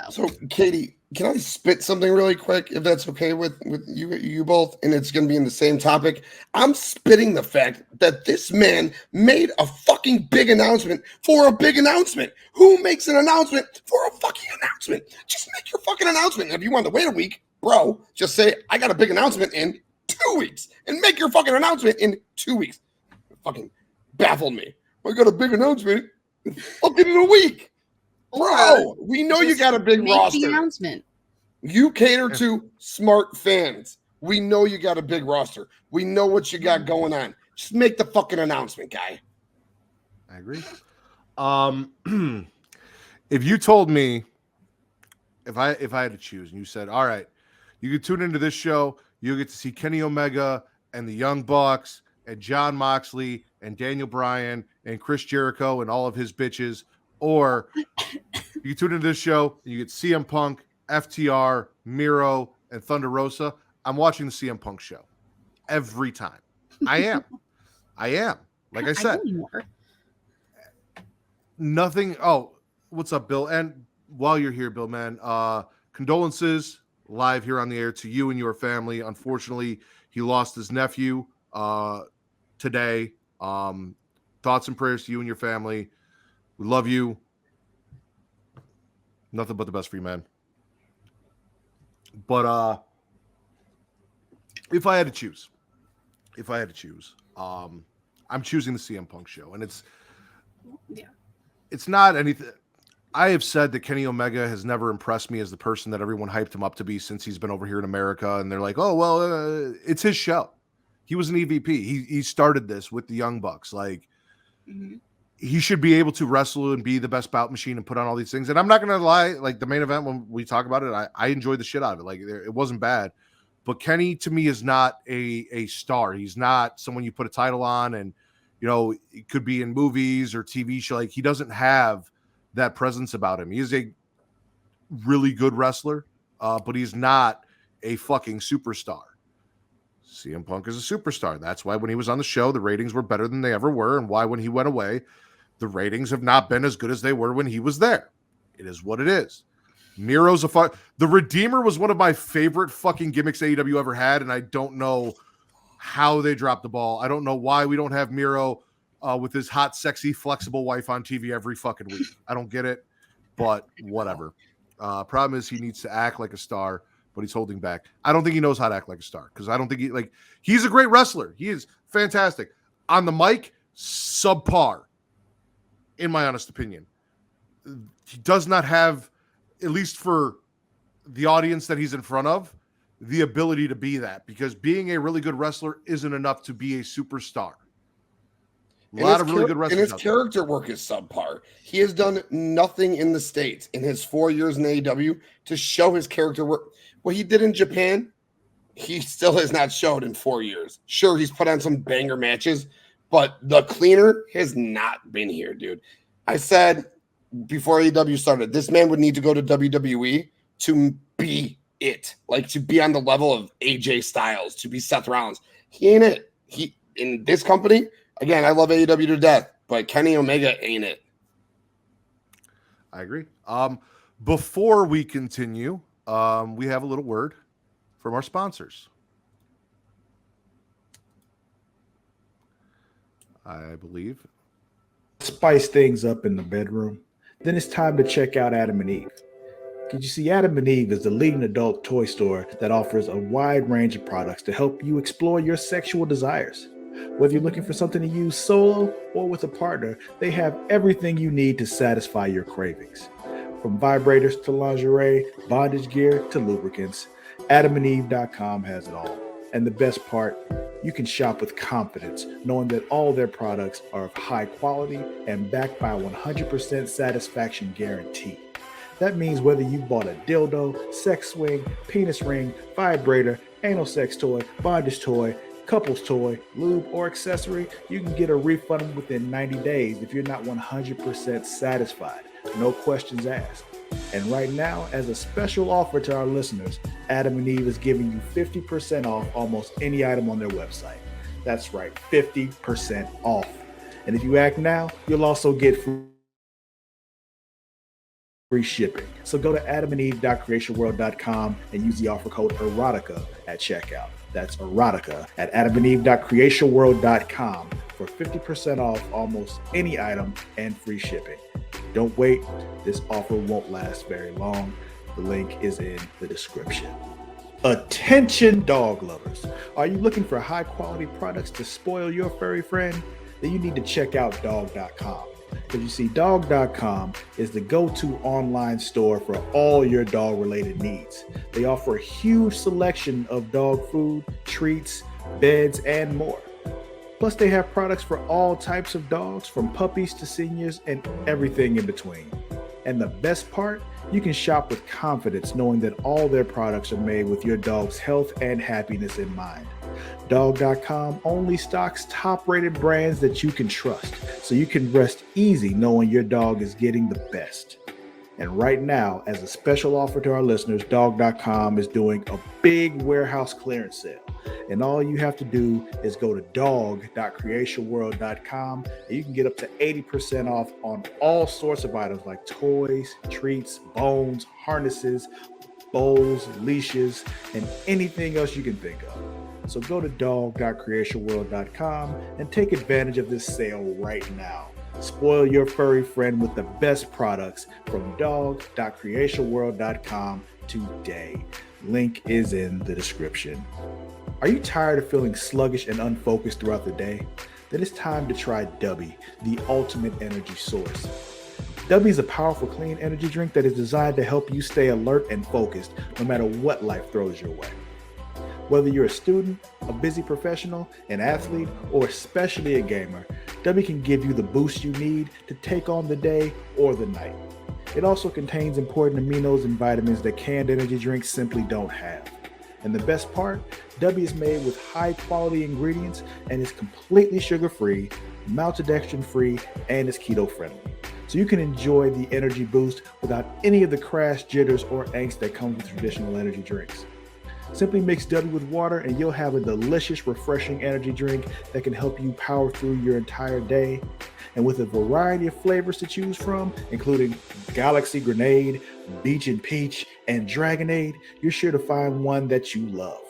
So Katie, can I spit something really quick, if that's okay with you both? And it's going to be in the same topic. I'm spitting the fact that this man made a fucking big announcement for a big announcement. Who makes an announcement for a fucking announcement? Just make your fucking announcement. If you want to wait a week, bro, just say, I got a big announcement in 2 weeks. And make your fucking announcement in 2 weeks. It fucking baffled me. I got a big announcement. I'll get it in a week. Bro, we know you got a big roster. The announcement. You cater to smart fans. We know you got a big roster. We know what you got going on. Just make the fucking announcement, guy. I agree. If you told me, if I had to choose, and you said, all right, you could tune into this show, you'll get to see Kenny Omega and the Young Bucks and John Moxley and Daniel Bryan and Chris Jericho and all of his bitches. Or you tune into this show, and you get CM Punk, FTR, Miro, and Thunder Rosa. I'm watching the CM Punk show every time. I am. Like I said. Nothing. Oh, what's up, Bill? And while you're here, Bill, man, condolences live here on the air to you and your family. Unfortunately, he lost his nephew today. Thoughts and prayers to you and your family. We love you. Nothing but the best for you, man. But if I had to choose, I'm choosing the CM Punk show. And it's not anything. I have said that Kenny Omega has never impressed me as the person that everyone hyped him up to be since he's been over here in America. And they're like, oh, well, it's his show. He was an EVP. He started this with the Young Bucks. Like, he should be able to wrestle and be the best bout machine and put on all these things. And I'm not going to lie, like the main event, when we talk about it, I enjoyed the shit out of it. Like, it wasn't bad. But Kenny, to me, is not a star. He's not someone you put a title on and, it could be in movies or TV show. Like, he doesn't have that presence about him. He is a really good wrestler, but he's not a fucking superstar. CM Punk is a superstar. That's why when he was on the show, the ratings were better than they ever were. And why when he went away, the ratings have not been as good as they were when he was there. It is what it is. Miro's the Redeemer was one of my favorite fucking gimmicks AEW ever had, and I don't know how they dropped the ball. I don't know why we don't have Miro with his hot, sexy, flexible wife on TV every fucking week. I don't get it, but whatever. Problem is he needs to act like a star, but he's holding back. I don't think he knows how to act like a star because I don't think he's a great wrestler. He is fantastic. On the mic, subpar. in my honest opinion. He does not have, at least for the audience that he's in front of, the ability to be that, because being a really good wrestler isn't enough to be a superstar. A lot of really good wrestlers. And his character work is subpar. He has done nothing in the States in his 4 years in AEW to show his character work. What he did in Japan, he still has not showed in 4 years. Sure, he's put on some banger matches, but the cleaner has not been here, dude. I said before AEW started, this man would need to go to WWE to be it, like to be on the level of AJ Styles, to be Seth Rollins. He ain't it. He in this company, again, I love AEW to death, but Kenny Omega ain't it. I agree. Before we continue, we have a little word from our sponsors. I believe. Spice things up in the bedroom, then it's time to check out Adam and Eve. Because you see, Adam and Eve is the leading adult toy store that offers a wide range of products to help you explore your sexual desires. Whether you're looking for something to use solo or with a partner, they have everything you need to satisfy your cravings. From vibrators to lingerie, bondage gear to lubricants, AdamandEve.com has it all. And the best part, you can shop with confidence, knowing that all their products are of high quality and backed by a 100% satisfaction guarantee. That means whether you bought a dildo, sex swing, penis ring, vibrator, anal sex toy, bondage toy, couples toy, lube, or accessory, you can get a refund within 90 days if you're not 100% satisfied. No questions asked. And right now, as a special offer to our listeners, Adam and Eve is giving you 50% off almost any item on their website. That's right, 50% off. And if you act now, you'll also get free shipping. So go to adamandeve.creationworld.com and use the offer code erotica at checkout. That's erotica at adamandeve.creationworld.com for 50% off almost any item and free shipping. Don't wait. This offer won't last very long. The link is in the description. Attention dog lovers. Are you looking for high quality products to spoil your furry friend? Then you need to check out dog.com. Because you see, dog.com is the go-to online store for all your dog-related needs. They offer a huge selection of dog food, treats, beds, and more. Plus, they have products for all types of dogs, from puppies to seniors and everything in between. And the best part, you can shop with confidence knowing that all their products are made with your dog's health and happiness in mind. Dog.com only stocks top-rated brands that you can trust, so you can rest easy knowing your dog is getting the best. And right now, as a special offer to our listeners, Dog.com is doing a big warehouse clearance sale. And all you have to do is go to dog.creationworld.com and you can get up to 80% off on all sorts of items like toys, treats, bones, harnesses, bowls, leashes, and anything else you can think of. So go to dog.creationworld.com and take advantage of this sale right now. Spoil your furry friend with the best products from dog.creationworld.com today. Link is in the description. Are you tired of feeling sluggish and unfocused throughout the day? Then it's time to try DUBBY, the ultimate energy source. DUBBY is a powerful clean energy drink that is designed to help you stay alert and focused no matter what life throws your way. Whether you're a student, a busy professional, an athlete, or especially a gamer, DUBBY can give you the boost you need to take on the day or the night. It also contains important aminos and vitamins that canned energy drinks simply don't have. And the best part, DUBBY is made with high quality ingredients and is completely sugar-free, maltodextrin-free, and is keto-friendly. So you can enjoy the energy boost without any of the crash, jitters, or angst that comes with traditional energy drinks. Simply mix DUBBY with water and you'll have a delicious, refreshing energy drink that can help you power through your entire day. And with a variety of flavors to choose from, including Galaxy Grenade, Beach and Peach, and Dragonade, you're sure to find one that you love.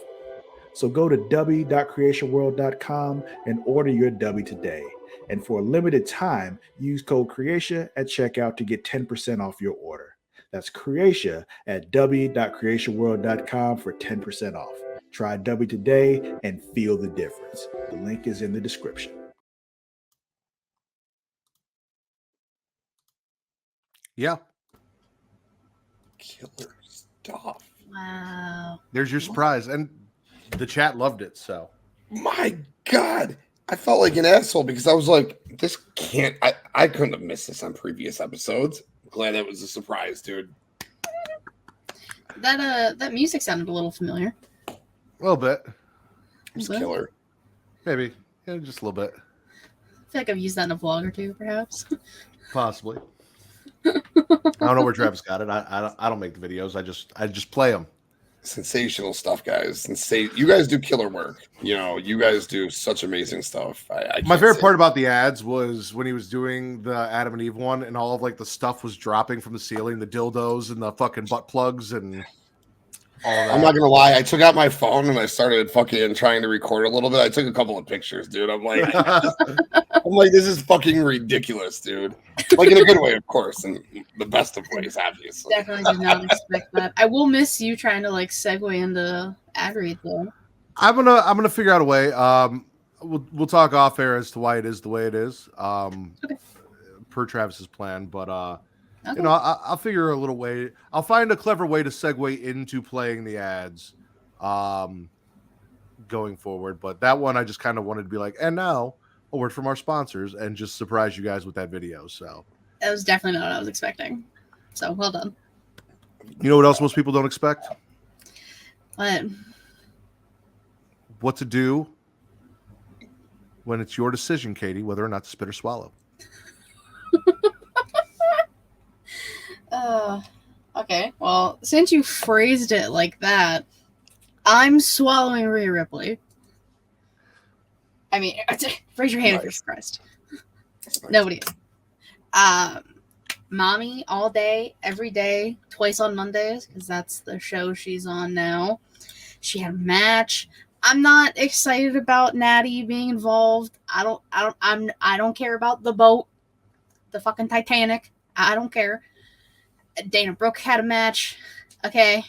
So go to dubby.creationworld.com and order your DUBBY today. And for a limited time, use code CREATIA at checkout to get 10% off your order. That's Creatia at dubby.creationworld.com for 10% off. Try DUBBY today and feel the difference. The link is in the description. Yeah. Killer stuff. Wow. There's your surprise. And the chat loved it, so. My God. I felt like an asshole because I was like, this can't, I couldn't have missed this on previous episodes. Glad that was a surprise, dude. That music sounded a little familiar. A little bit. It's killer. Maybe. Yeah, just a little bit. I feel like I've used that in a vlog or two, perhaps. Possibly. I don't know where Travis got it. I don't make the videos. I just play them. Sensational stuff, guys. You guys do killer work. You know, you guys do such amazing stuff. My favorite part about the ads was when he was doing the Adam and Eve one, and all of like the stuff was dropping from the ceiling, the dildos and the fucking butt plugs and all that. I'm not gonna lie. I took out my phone and I started fucking trying to record a little bit. I took a couple of pictures, dude. I'm like, this is fucking ridiculous, dude. Like in a good way, of course, and the best of ways, obviously. Definitely did not expect that. I will miss you trying to like segue into ad read though. I'm gonna figure out a way. We'll talk off air as to why it is the way it is. Okay. Per Travis's plan, but Okay. you know, I'll figure a little way. I'll find a clever way to segue into playing the ads, going forward. But that one, I just kind of wanted to be like, and now a word from our sponsors, and just surprise you guys with that video. So That was definitely not what I was expecting. So well done. you know what else most people don't expect? What to do when it's your decision, Katie, whether or not to spit or swallow. Okay. Well, since you phrased it like that, I'm swallowing Rhea Ripley. I mean, raise your hand if you're surprised. Nobody is. Mommy all day, every day, twice on Mondays, because that's the show she's on now. She had a match. I'm not excited about Natty being involved. I don't care about the boat, the fucking Titanic. I don't care. Dana Brooke had a match. Okay,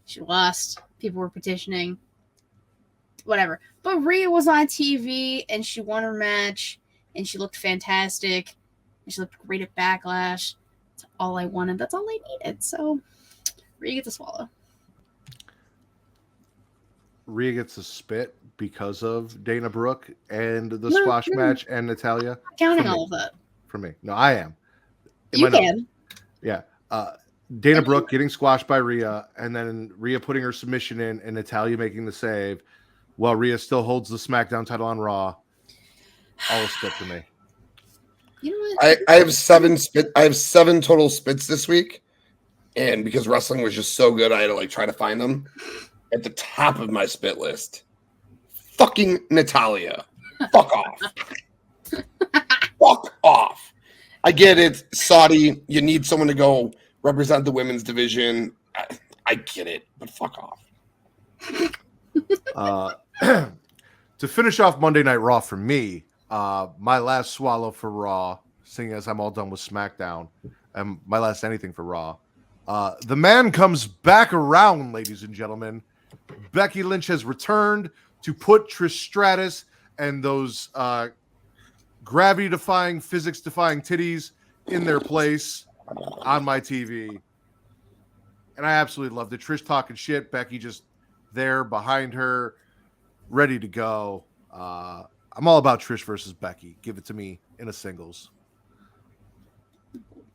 she lost. People were petitioning. Whatever. But Rhea was on TV and she won her match and she looked fantastic. And she looked great at Backlash. That's all I wanted. That's all I needed. So Rhea gets a swallow. Rhea gets a spit because of Dana Brooke and the squash match and Natalya. I'm counting all of that. For me. No, I am. You can. Yeah. Dana Brooke getting squashed by Rhea, and then Rhea putting her submission in, and Natalya making the save, while Rhea still holds the SmackDown title on Raw. All a spit to me. You know what? I have 7 spit. I have 7 total spits this week, and because wrestling was just so good, I had to like try to find them. At the top of my spit list, fucking Natalya. Fuck off. Fuck off. I get it, Saudi. You need someone to go represent the women's division. I get it, but fuck off. To finish off Monday Night Raw for me, my last swallow for Raw, seeing as I'm all done with SmackDown, and my last anything for Raw. The man comes back around, ladies and gentlemen. Becky Lynch has returned to put Trish Stratus and those gravity-defying, physics-defying titties in their place on my TV. And I absolutely loved it. Trish talking shit, Becky just there behind her, ready to go. I'm all about Trish versus Becky. Give it to me in a singles.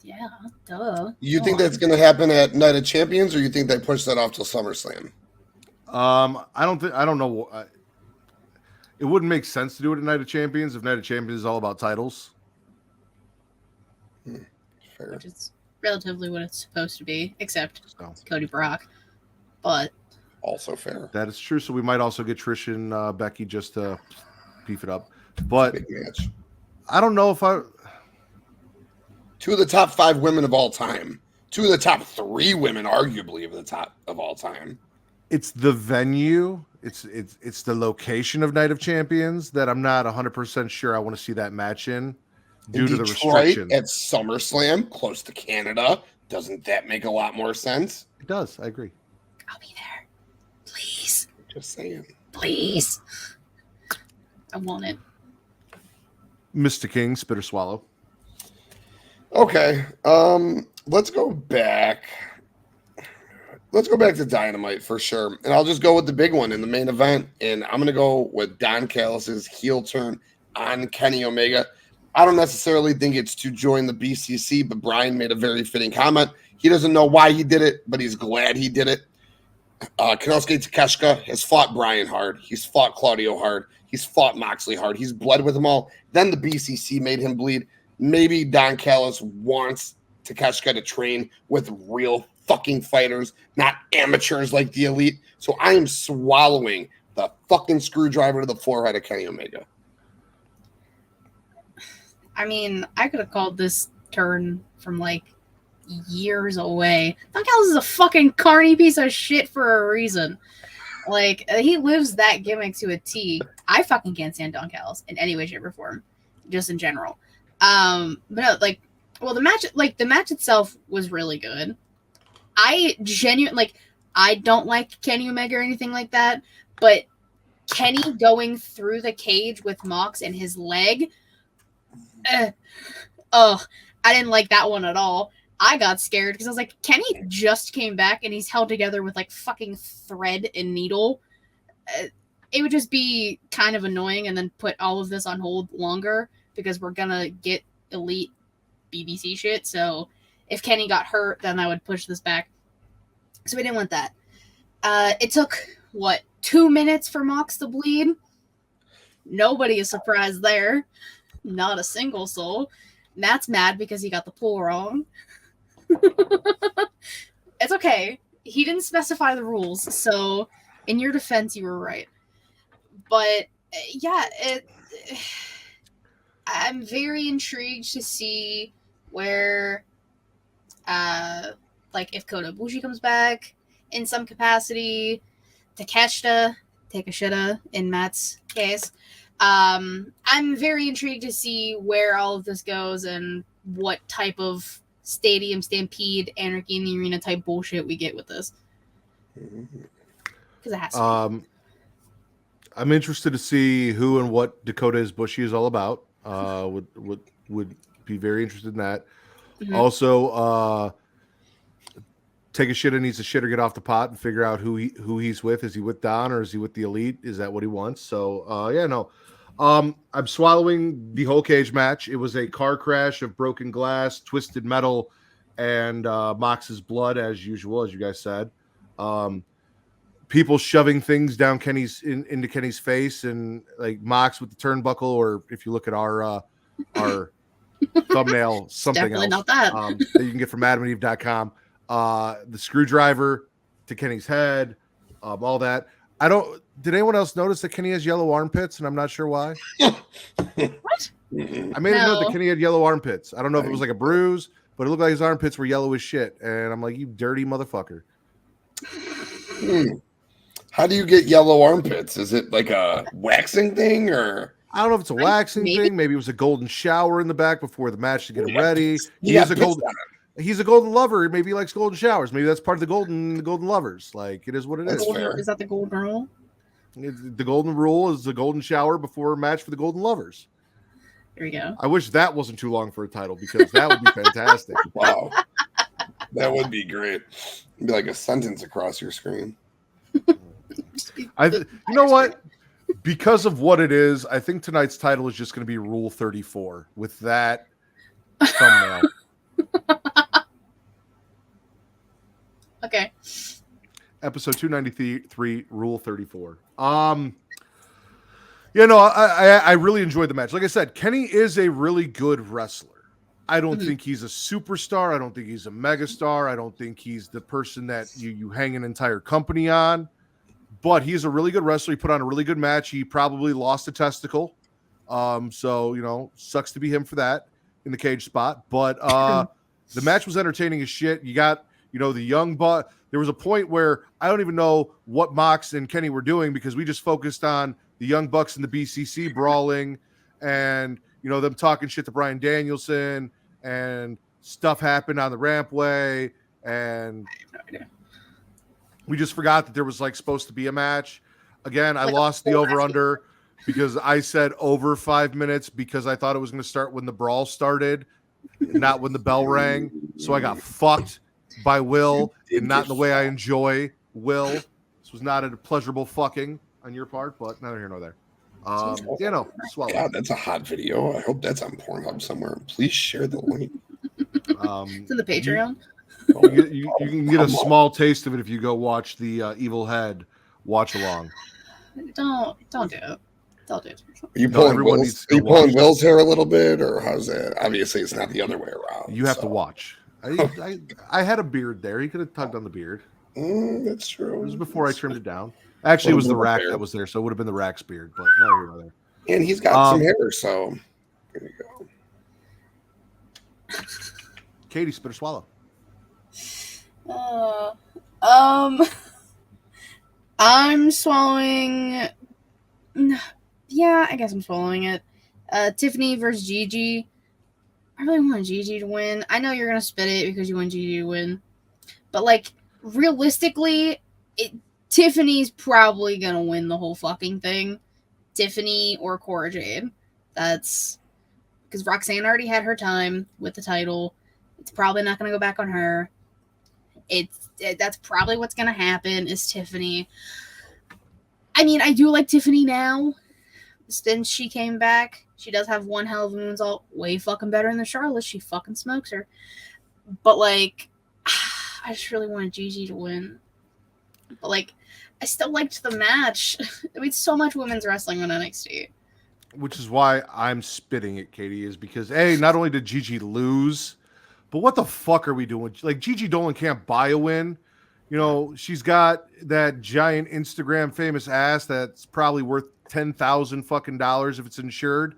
Yeah, duh. You think that's going to happen at Night of Champions, or you think they push that off till SummerSlam? I don't know. It wouldn't make sense to do it at Night of Champions if Night of Champions is all about titles. Fair. Which is relatively what it's supposed to be, except So, Cody Brock. But Also fair. that is true. So we might also get Trish and Becky just to beef it up. But Big match. I don't know if I... 2 of the top 5 women of all time. 2 of the top 3 women, arguably, of the top of all time. It's the venue. It's the location of Night of Champions that I'm not 100% sure I want to see that match in due to the restriction. At SummerSlam, close to Canada. Doesn't that make a lot more sense? It does. I agree. I'll be there. Please. Just saying. Please. I want it. Mr. King, spit or swallow. Okay. let's go back. Let's go back to Dynamite for sure. And I'll just go with the big one in the main event. And I'm going to go with Don Callis's heel turn on Kenny Omega. I don't necessarily think it's to join the BCC, but Brian made a very fitting comment. He doesn't know why he did it, but he's glad he did it. Konosuke Takeshita has fought Brian hard. He's fought Claudio hard. He's fought Moxley hard. He's bled with them all. Then the BCC made him bleed. Maybe Don Callis wants Takeshita to train with real fucking fighters, not amateurs like the Elite. So I am swallowing the fucking screwdriver to the forehead of Kenny Omega. I mean, I could have called this turn from like years away. Don Callis is a fucking carny piece of shit for a reason. Like, he lives that gimmick to a T. I fucking can't stand Don Callis in any way, shape, or form, just in general. But no, like, well, the match itself was really good. I don't like Kenny Omega or anything like that, but Kenny going through the cage with Mox and his leg, I didn't like that one at all. I got scared because I was like, Kenny just came back and he's held together with like fucking thread and needle. It would just be kind of annoying and then put all of this on hold longer because we're gonna get Elite BBC shit. So if Kenny got hurt, then I would push this back. So we didn't want that. It took, 2 minutes for Mox to bleed? Nobody is surprised there. Not a single soul. Matt's mad because he got the pull wrong. It's okay. He didn't specify the rules, so in your defense, you were right. But, yeah, I'm very intrigued to see where, if Kota Ibushi comes back in some capacity, Takeshita in Matt's case. I'm very intrigued to see where all of this goes and what type of stadium stampede, anarchy in the arena type bullshit we get with this. Because it has to be. I'm interested to see who and what Dakota Ibushi is all about. Would be very interested in that. Mm-hmm. Also, take a shitter needs to shit or get off the pot and figure out who he's with. Is he with Don or is he with the Elite? Is that what he wants? So I'm swallowing the whole cage match. It was a car crash of broken glass, twisted metal, and Mox's blood as usual, as you guys said. People shoving things down into Kenny's face, and like Mox with the turnbuckle, or if you look at our thumbnail, something definitely else not that. That you can get from AdamandEve.com. The screwdriver to Kenny's head, all that. Did anyone else notice that Kenny has yellow armpits, and I'm not sure why? What? I made a note that Kenny had yellow armpits. I don't know if it was like a bruise, but it looked like his armpits were yellow as shit. And I'm like, you dirty motherfucker. How do you get yellow armpits? Is it like a waxing thing, or? I don't know if it's a waxing thing. Maybe it was a golden shower in the back before the match to get him ready. He's a golden lover. Maybe he likes golden showers. Maybe that's part of the golden lovers. Like, it is what it is. Is that the golden rule? The golden rule is the golden shower before a match for the golden lovers. There we go. I wish that wasn't too long for a title because that would be fantastic. Wow. That would be great. It'd be like a sentence across your screen. You know what? Because of what it is, I think tonight's title is just going to be Rule 34 with that thumbnail. Okay. Episode 293, Rule 34. I really enjoyed the match. Like I said, Kenny is a really good wrestler. I don't think he's a superstar. I don't think he's a megastar. I don't think he's the person that you hang an entire company on. But he's a really good wrestler. He put on a really good match. He probably lost a testicle. So, sucks to be him for that in the cage spot. But the match was entertaining as shit. You got, the young buck. There was a point where I don't even know what Mox and Kenny were doing because we just focused on the Young Bucks and the BCC brawling and, them talking shit to Bryan Danielson and stuff happened on the rampway. And we just forgot that there was supposed to be a match. Again, I lost the over-under because I said over 5 minutes because I thought it was going to start when the brawl started, not when the bell rang. So I got fucked by Will, and not in the way I enjoy Will. This was not a pleasurable fucking on your part, but neither here nor there. Swallow. God, that's a hot video. I hope that's on Pornhub somewhere. Please share the link. It's in the Patreon. You can get a small taste of it if you go watch the Evil Head watch along. Don't do it. Don't do it. Are you pulling Will's hair a little bit, or how's that? Obviously, it's not the other way around. You have to watch. I had a beard there. He could have tugged on the beard. That's true. It was before I trimmed it down. Actually, it was the rack that was there, so it would have been the rack's beard, but no, here nor there. And he's got some hair, so there you go. Katie, spit or swallow? I'm swallowing. Yeah, I guess I'm swallowing it. Tiffany versus Gigi. I really want Gigi to win. I know you're gonna spit it because you want Gigi to win, but like realistically, Tiffany's probably gonna win the whole fucking thing. Tiffany or Cora Jade. That's because Roxanne already had her time with the title. It's probably not gonna go back on her. That's probably what's gonna happen is Tiffany. I mean, I do like Tiffany now. Since she came back, she does have one hell of a moonsault, way fucking better than Charlotte. She fucking smokes her. But like, I just really wanted Gigi to win. But like, I still liked the match. I mean, so much women's wrestling on NXT. Which is why I'm spitting it, Katie, is because not only did Gigi lose, but what the fuck are we doing? Like, Gigi Dolan can't buy a win. You know, she's got that giant Instagram famous ass that's probably worth $10,000 fucking dollars if it's insured.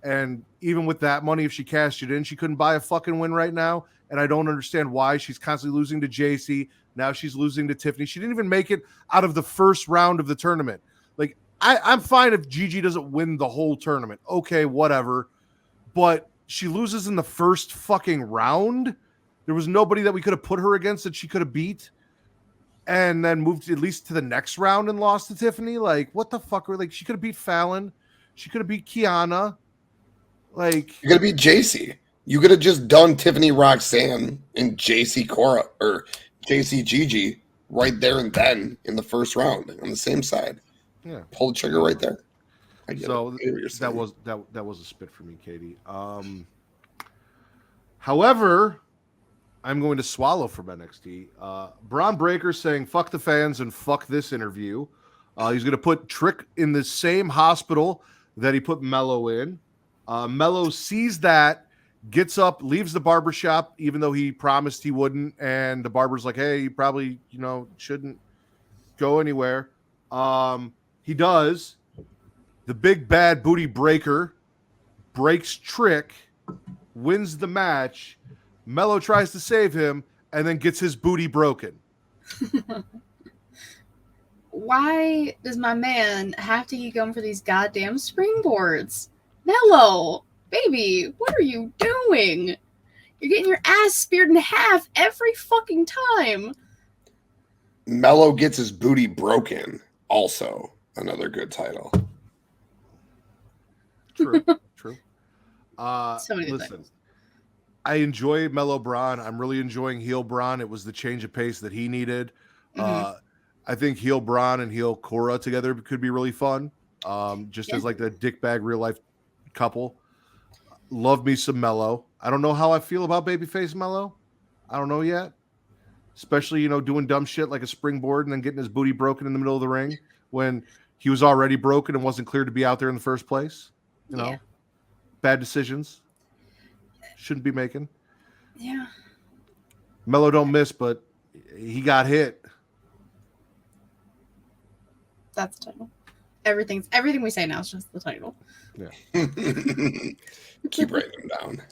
And even with that money, if she cashed it in, she couldn't buy a fucking win right now. And I don't understand why she's constantly losing to JC. Now she's losing to Tiffany. She didn't even make it out of the first round of the tournament. Like, I'm fine if Gigi doesn't win the whole tournament. Okay, whatever. But she loses in the first fucking round. There was nobody that we could have put her against that she could have beat. And then moved at least to the next round and lost to Tiffany. Like, what the fuck? Like, she could have beat Fallon. She could have beat Kiana. Like, you could have beat JC. You could have just done Tiffany Roxanne and JC Cora or JC Gigi right there and then in the first round on the same side. Yeah, pull the trigger right there. So that was a spit for me, Katie. However, I'm going to swallow from NXT. Braun Breaker saying fuck the fans and fuck this interview. He's going to put Trick in the same hospital that he put Mello in. Mello sees that, gets up, leaves the barbershop, even though he promised he wouldn't. And the barber's like, hey, you probably, shouldn't go anywhere. He does. The big bad booty breaker breaks Trick, wins the match. Mello tries to save him and then gets his booty broken. Why does my man have to keep going for these goddamn springboards? Mello, baby, what are you doing? You're getting your ass speared in half every fucking time. Mello gets his booty broken. Also, another good title. True. So many listen, things. I enjoy Mello Braun. I'm really enjoying heel Braun. It was the change of pace that he needed. Mm-hmm. I think heel Braun and heel Cora together could be really fun. As like the dickbag real life couple. Love me some Mello. I don't know how I feel about babyface Mello. I don't know yet. Especially, doing dumb shit like a springboard and then getting his booty broken in the middle of the ring when he was already broken and wasn't cleared to be out there in the first place. Bad decisions. Shouldn't be making. Yeah. Mello don't miss, but he got hit. That's the title. Everything we say now is just the title. Yeah. Keep writing them down.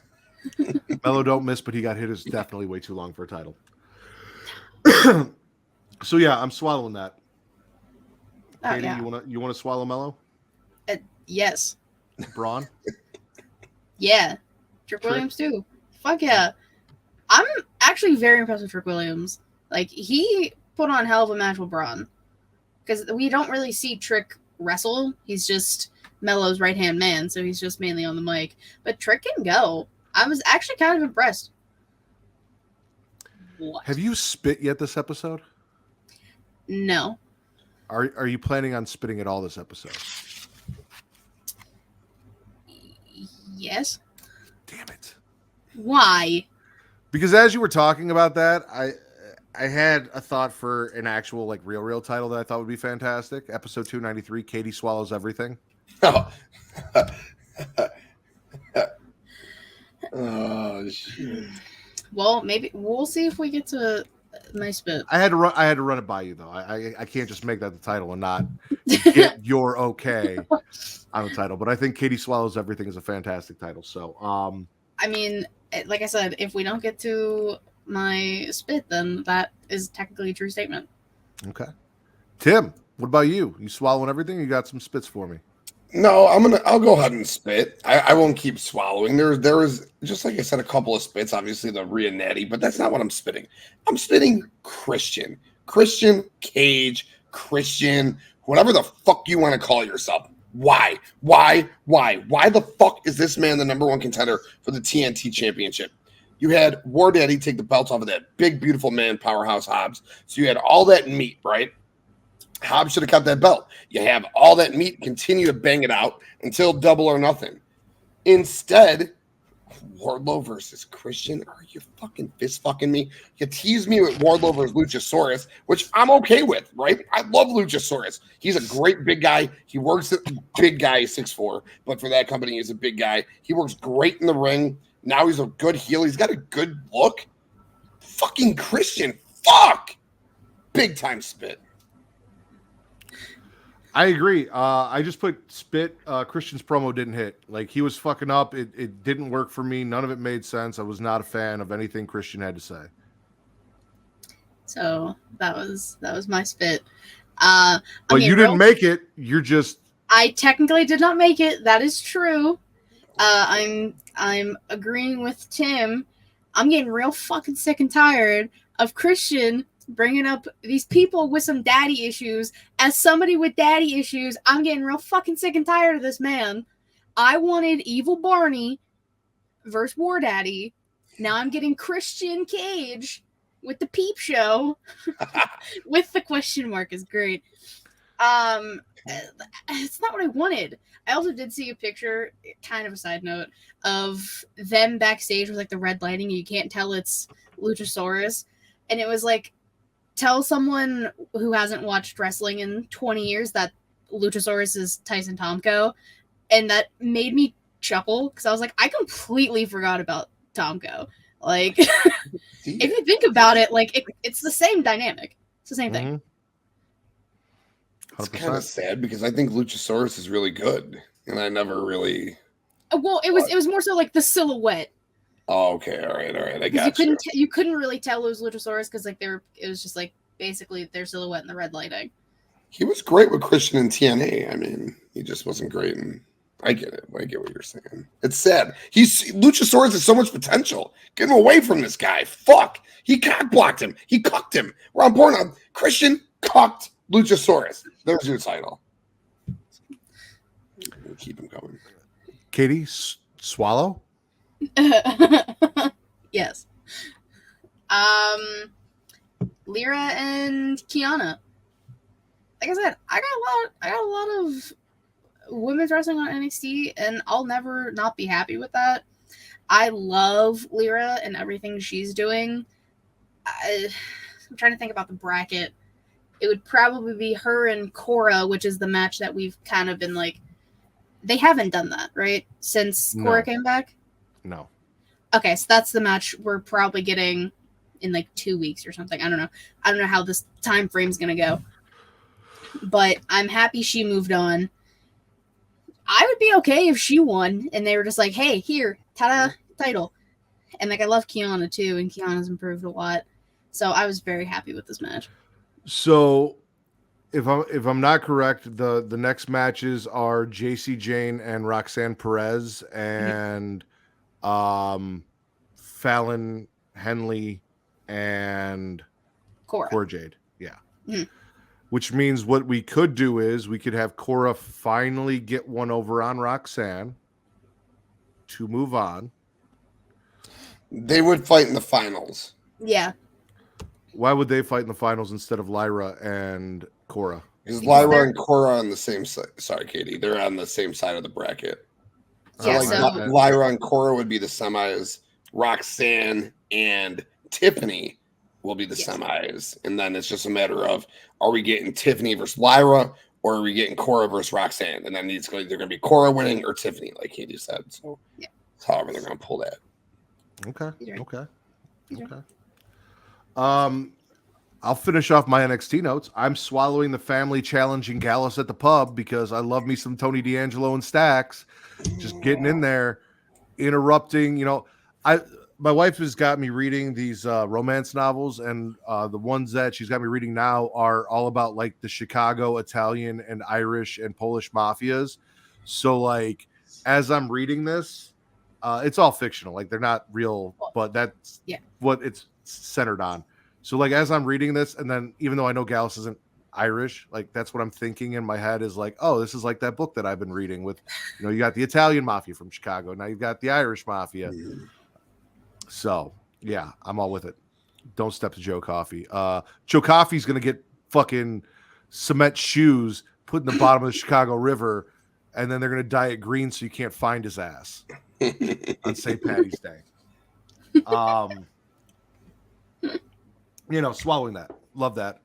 Mello don't miss, but he got hit is definitely way too long for a title. So yeah, I'm swallowing that. Katie, yeah. you wanna swallow Mello? Yes. Braun? Yeah. Trick Williams too. Fuck yeah. I'm actually very impressed with Trick Williams. Like, he put on hell of a match with Braun. Because we don't really see Trick wrestle. He's just Mello's right-hand man, so he's just mainly on the mic. But Trick can go. I was actually kind of impressed. What? Have you spit yet this episode? No. Are you planning on spitting at all this episode? Yes. Damn it. Why? Because as you were talking about that, I had a thought for an actual like real title that I thought would be fantastic. Episode 293, Katie Swallows Everything. Oh, oh shit. Well, maybe we'll see if we get to my spit. I had to run it by you though. I can't just make that the title and not get your okay on the title. But I think Katie Swallows Everything is a fantastic title. So I mean, like I said, if we don't get to my spit, then that is technically a true statement. Okay. Tim, what about you? You swallowing everything? You got some spits for me? No, I'll go ahead and spit. I won't keep swallowing. There is, just like I said, a couple of spits, obviously the Rhea Natty, but that's not what I'm spitting. I'm spitting Christian Cage, Christian, whatever the fuck you want to call yourself. Why the fuck is this man the number one contender for the TNT championship? You had War Daddy take the belt off of that big, beautiful man, Powerhouse Hobbs. So you had all that meat, right? Hobbs should have kept that belt. You have all that meat, continue to bang it out until Double or Nothing. Instead, Wardlow versus Christian. Are you fucking fist fucking me? You tease me with Wardlow versus Luchasaurus, which I'm okay with, right? I love Luchasaurus. He's a great big guy. He works at big guy, 6'4", but for that company, he's a big guy. He works great in the ring. Now he's a good heel. He's got a good look. Fucking Christian. Fuck. Big time spit. I agree. I just put spit. Christian's promo didn't hit. Like he was fucking up. It didn't work for me. None of it made sense. I was not a fan of anything Christian had to say. So that was my spit. But you didn't make it. You're just. I technically did not make it. That is true. I'm agreeing with Tim. I'm getting real fucking sick and tired of Christian bringing up these people with some daddy issues. As somebody with daddy issues, I'm getting real fucking sick and tired of this man. I wanted Evil Barney versus War Daddy. Now I'm getting Christian Cage with the Peep Show with the question mark is great. It's not what I wanted. I also did see a picture, kind of a side note, of them backstage with like the red lighting. You can't tell it's Luchasaurus. And it was like, tell someone who hasn't watched wrestling in 20 years that Luchasaurus is Tyson Tomko. And that made me chuckle because I was like, I completely forgot about Tomko. Like, if you think about it, like it's the same dynamic. It's the same thing. It's kind of sad because I think Luchasaurus is really good, and I never really. Well, it was more so like the silhouette. Oh, okay, all right, I got you. You couldn't really tell it was Luchasaurus because like it was just like basically their silhouette in the red lighting. He was great with Christian and TNA. I mean, he just wasn't great, and I get it. I get what you're saying. It's sad. Luchasaurus has so much potential. Get him away from this guy. Fuck. He cock blocked him. He cucked him. We're on Pornhub. Christian cucked Luchasaurus. There's your title. We'll keep him going. Katie, swallow? Yes. Lyra and Kiana. Like I said, I got a lot of women's wrestling on NXT, and I'll never not be happy with that. I love Lyra and everything she's doing. I'm trying to think about the bracket. It would probably be her and Cora, which is the match that we've kind of been like, they haven't done that, right? Since Cora came back? No. Okay, so that's the match we're probably getting in like 2 weeks or something. I don't know how this time frame's going to go. But I'm happy she moved on. I would be okay if she won and they were just like, hey, here, ta-da, title. And like I love Kiana too, and Kiana's improved a lot. So I was very happy with this match. So if I'm not correct, the next matches are JC Jane and Roxanne Perez and Fallon Henley and Cora Jade. Yeah. Mm-hmm. Which means what we could do is we could have Cora finally get one over on Roxanne to move on. They would fight in the finals. Yeah. Why would they fight in the finals instead of Lyra and Cora? Because Lyra and Cora are on the same side. Sorry, Katie. They're on the same side of the bracket. Yeah, Lyra and Cora would be the semis. Roxanne and Tiffany will be the semis. And then it's just a matter of, are we getting Tiffany versus Lyra, or are we getting Cora versus Roxanne? And then it's either going to be Cora winning or Tiffany, like Katie said. So that's however they're going to pull that. Okay. Okay. I'll finish off my NXT notes. I'm swallowing the family challenging Gallus at the pub because I love me some Tony D'Angelo and Stacks. Just getting in there, interrupting. You know, my wife has got me reading these romance novels, and the ones that she's got me reading now are all about like the Chicago Italian and Irish and Polish mafias. So like as I'm reading this, it's all fictional. Like they're not real, but that's what it's centered on. So like as I'm reading this, and then even though I know Gallus isn't Irish, like that's what I'm thinking in my head is like, oh, this is like that book that I've been reading with, you know, you got the Italian mafia from Chicago, now you've got the Irish mafia. So yeah, I'm all with it. Don't step to Joe Coffey. Joe Coffey's gonna get fucking cement shoes put in the bottom of the Chicago River, and then they're gonna dye it green so you can't find his ass on St. Patty's Day. You know, swallowing that. Love that.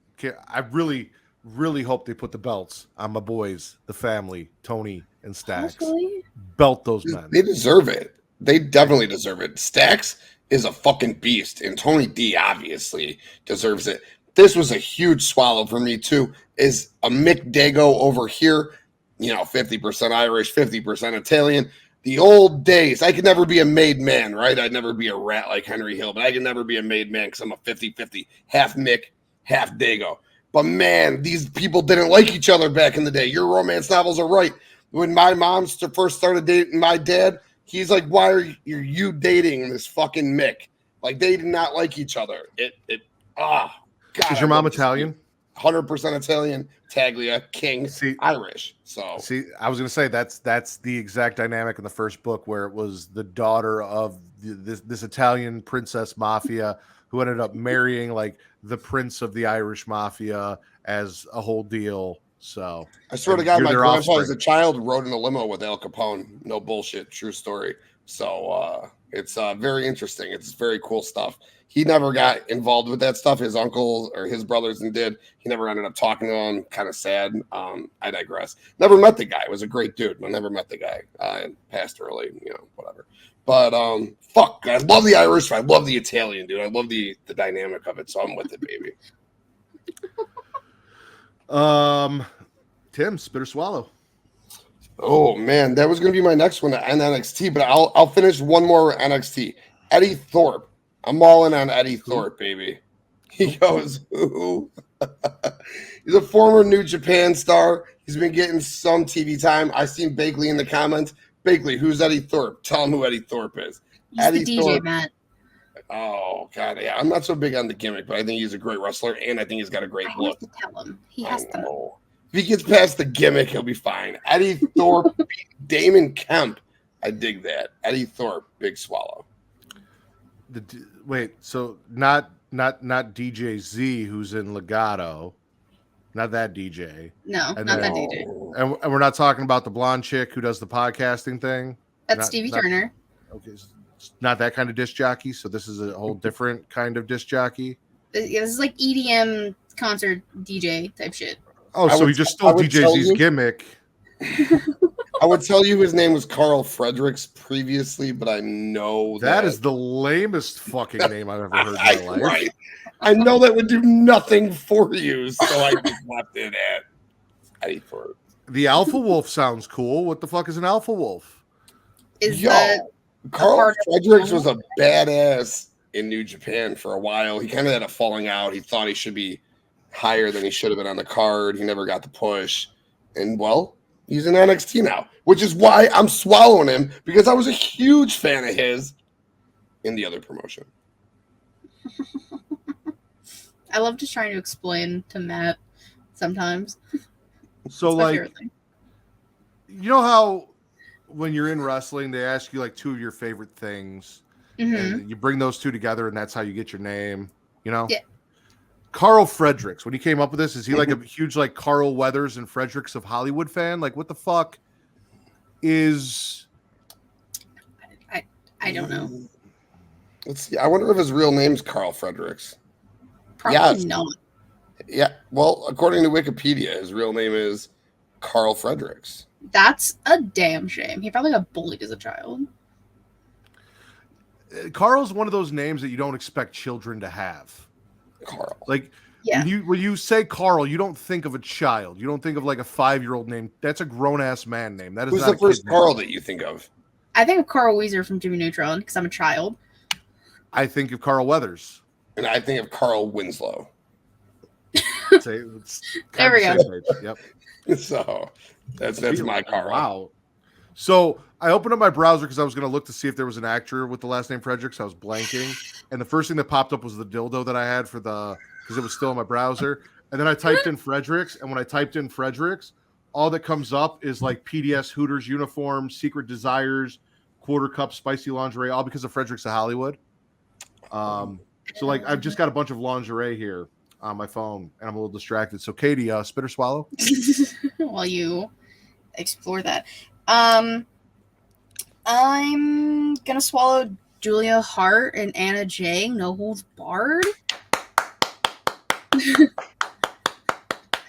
I really, really hope they put the belts on my boys, the family, Tony and Stacks. Hopefully. Belt those men. They deserve it. They definitely deserve it. Stacks is a fucking beast, and Tony D obviously deserves it. This was a huge swallow for me, too, is a Mick Dago over here, you know, 50% Irish, 50% Italian. The old days, I could never be a made man, right? I'd never be a rat like Henry Hill, but I could never be a made man because I'm a 50-50, half Mick, half Dago. But man, these people didn't like each other back in the day. Your romance novels are right. When my mom first started dating my dad, he's like, why are you dating this fucking Mick? Like, they did not like each other. God. Is your mom Italian? 100% Italian, Taglia, King, Irish. So I was going to say that's the exact dynamic in the first book where it was the daughter of this Italian princess mafia who ended up marrying like the prince of the Irish mafia as a whole deal. So I swear to God, my grandpa as a child rode in a limo with Al Capone. No bullshit, true story. So it's very interesting. It's very cool stuff. He never got involved with that stuff. His uncle or his brothers did. He never ended up talking to him. Kind of sad. I digress. Never met the guy. Was a great dude. I never met the guy. Passed early, you know, whatever. But fuck, I love the Irish. I love the Italian, dude. I love the dynamic of it. So I'm with it, baby. Tim, spit or swallow. Oh man, that was going to be my next one on NXT, but I'll finish one more NXT. Eddie Thorpe. I'm all in on Eddie Thorpe, baby. He goes, ooh. He's a former New Japan star. He's been getting some TV time. I seen Bagley in the comments. Bagley, who's Eddie Thorpe? Tell him who Eddie Thorpe is. He's Eddie the DJ, Thorpe. Matt. Oh, God, yeah. I'm not so big on the gimmick, but I think he's a great wrestler, and I think he's got a great look. I have to tell him. He has to. If he gets past the gimmick, he'll be fine. Eddie Thorpe beat Damon Kemp. I dig that. Eddie Thorpe, big swallow. Wait, so not DJ Z, who's in Legado, not that DJ. No, and not then, that DJ. And we're not talking about the blonde chick who does the podcasting thing. That's Stevie Turner. Okay, not that kind of disc jockey. So this is a whole different kind of disc jockey. Yeah, this is like EDM concert DJ type shit. Oh, so he just stole DJ Z's gimmick. I would tell you his name was Carl Fredericks previously, but I know that is the lamest fucking name I've ever heard in my life. Right. I know that would do nothing for you, so I just left it at Eddie Thorpe. The Alpha Wolf sounds cool. What the fuck is an Alpha Wolf? Carl Fredericks was a badass in New Japan for a while. He kind of had a falling out. He thought he should be higher than he should have been on the card. He never got the push. And, well, he's in NXT now, which is why I'm swallowing him, because I was a huge fan of his in the other promotion. I love just trying to explain to Matt sometimes. So, like, you know how when you're in wrestling, they ask you, like, two of your favorite things, and you bring those two together, and that's how you get your name, you know? Yeah. Carl Fredericks, when he came up with this, is he like a huge like Carl Weathers and Fredericks of Hollywood fan? Like, what the fuck is? I don't know. Let's see. I wonder if his real name's Carl Fredericks. Probably not. Yeah. Well, according to Wikipedia, his real name is Carl Fredericks. That's a damn shame. He probably got bullied as a child. Carl's one of those names that you don't expect children to have. Carl. Like, Yeah. when you say Carl, you don't think of a child. You don't think of like a 5-year-old name. That's a grown-ass man name. That is Who's not the first kid Carl name. that you think of? I think of Carl Weezer from Jimmy Neutron because I'm a child. I think of Carl Weathers. And I think of Carl Winslow. There we go. Yep. So that's my Carl. Wow. So I opened up my browser because I was going to look to see if there was an actor with the last name Fredericks. I was blanking, and the first thing that popped up was the dildo that I had because it was still in my browser. And then I typed in Fredericks, and when I typed in Fredericks, all that comes up is like PDS Hooters uniform, Secret Desires, Quarter Cup, Spicy Lingerie, all because of Fredericks of Hollywood. So like I've just got a bunch of lingerie here on my phone, and I'm a little distracted. So Katie, spit or swallow? While you explore that. I'm gonna swallow Julia Hart and Anna Jay, No Holds Barred.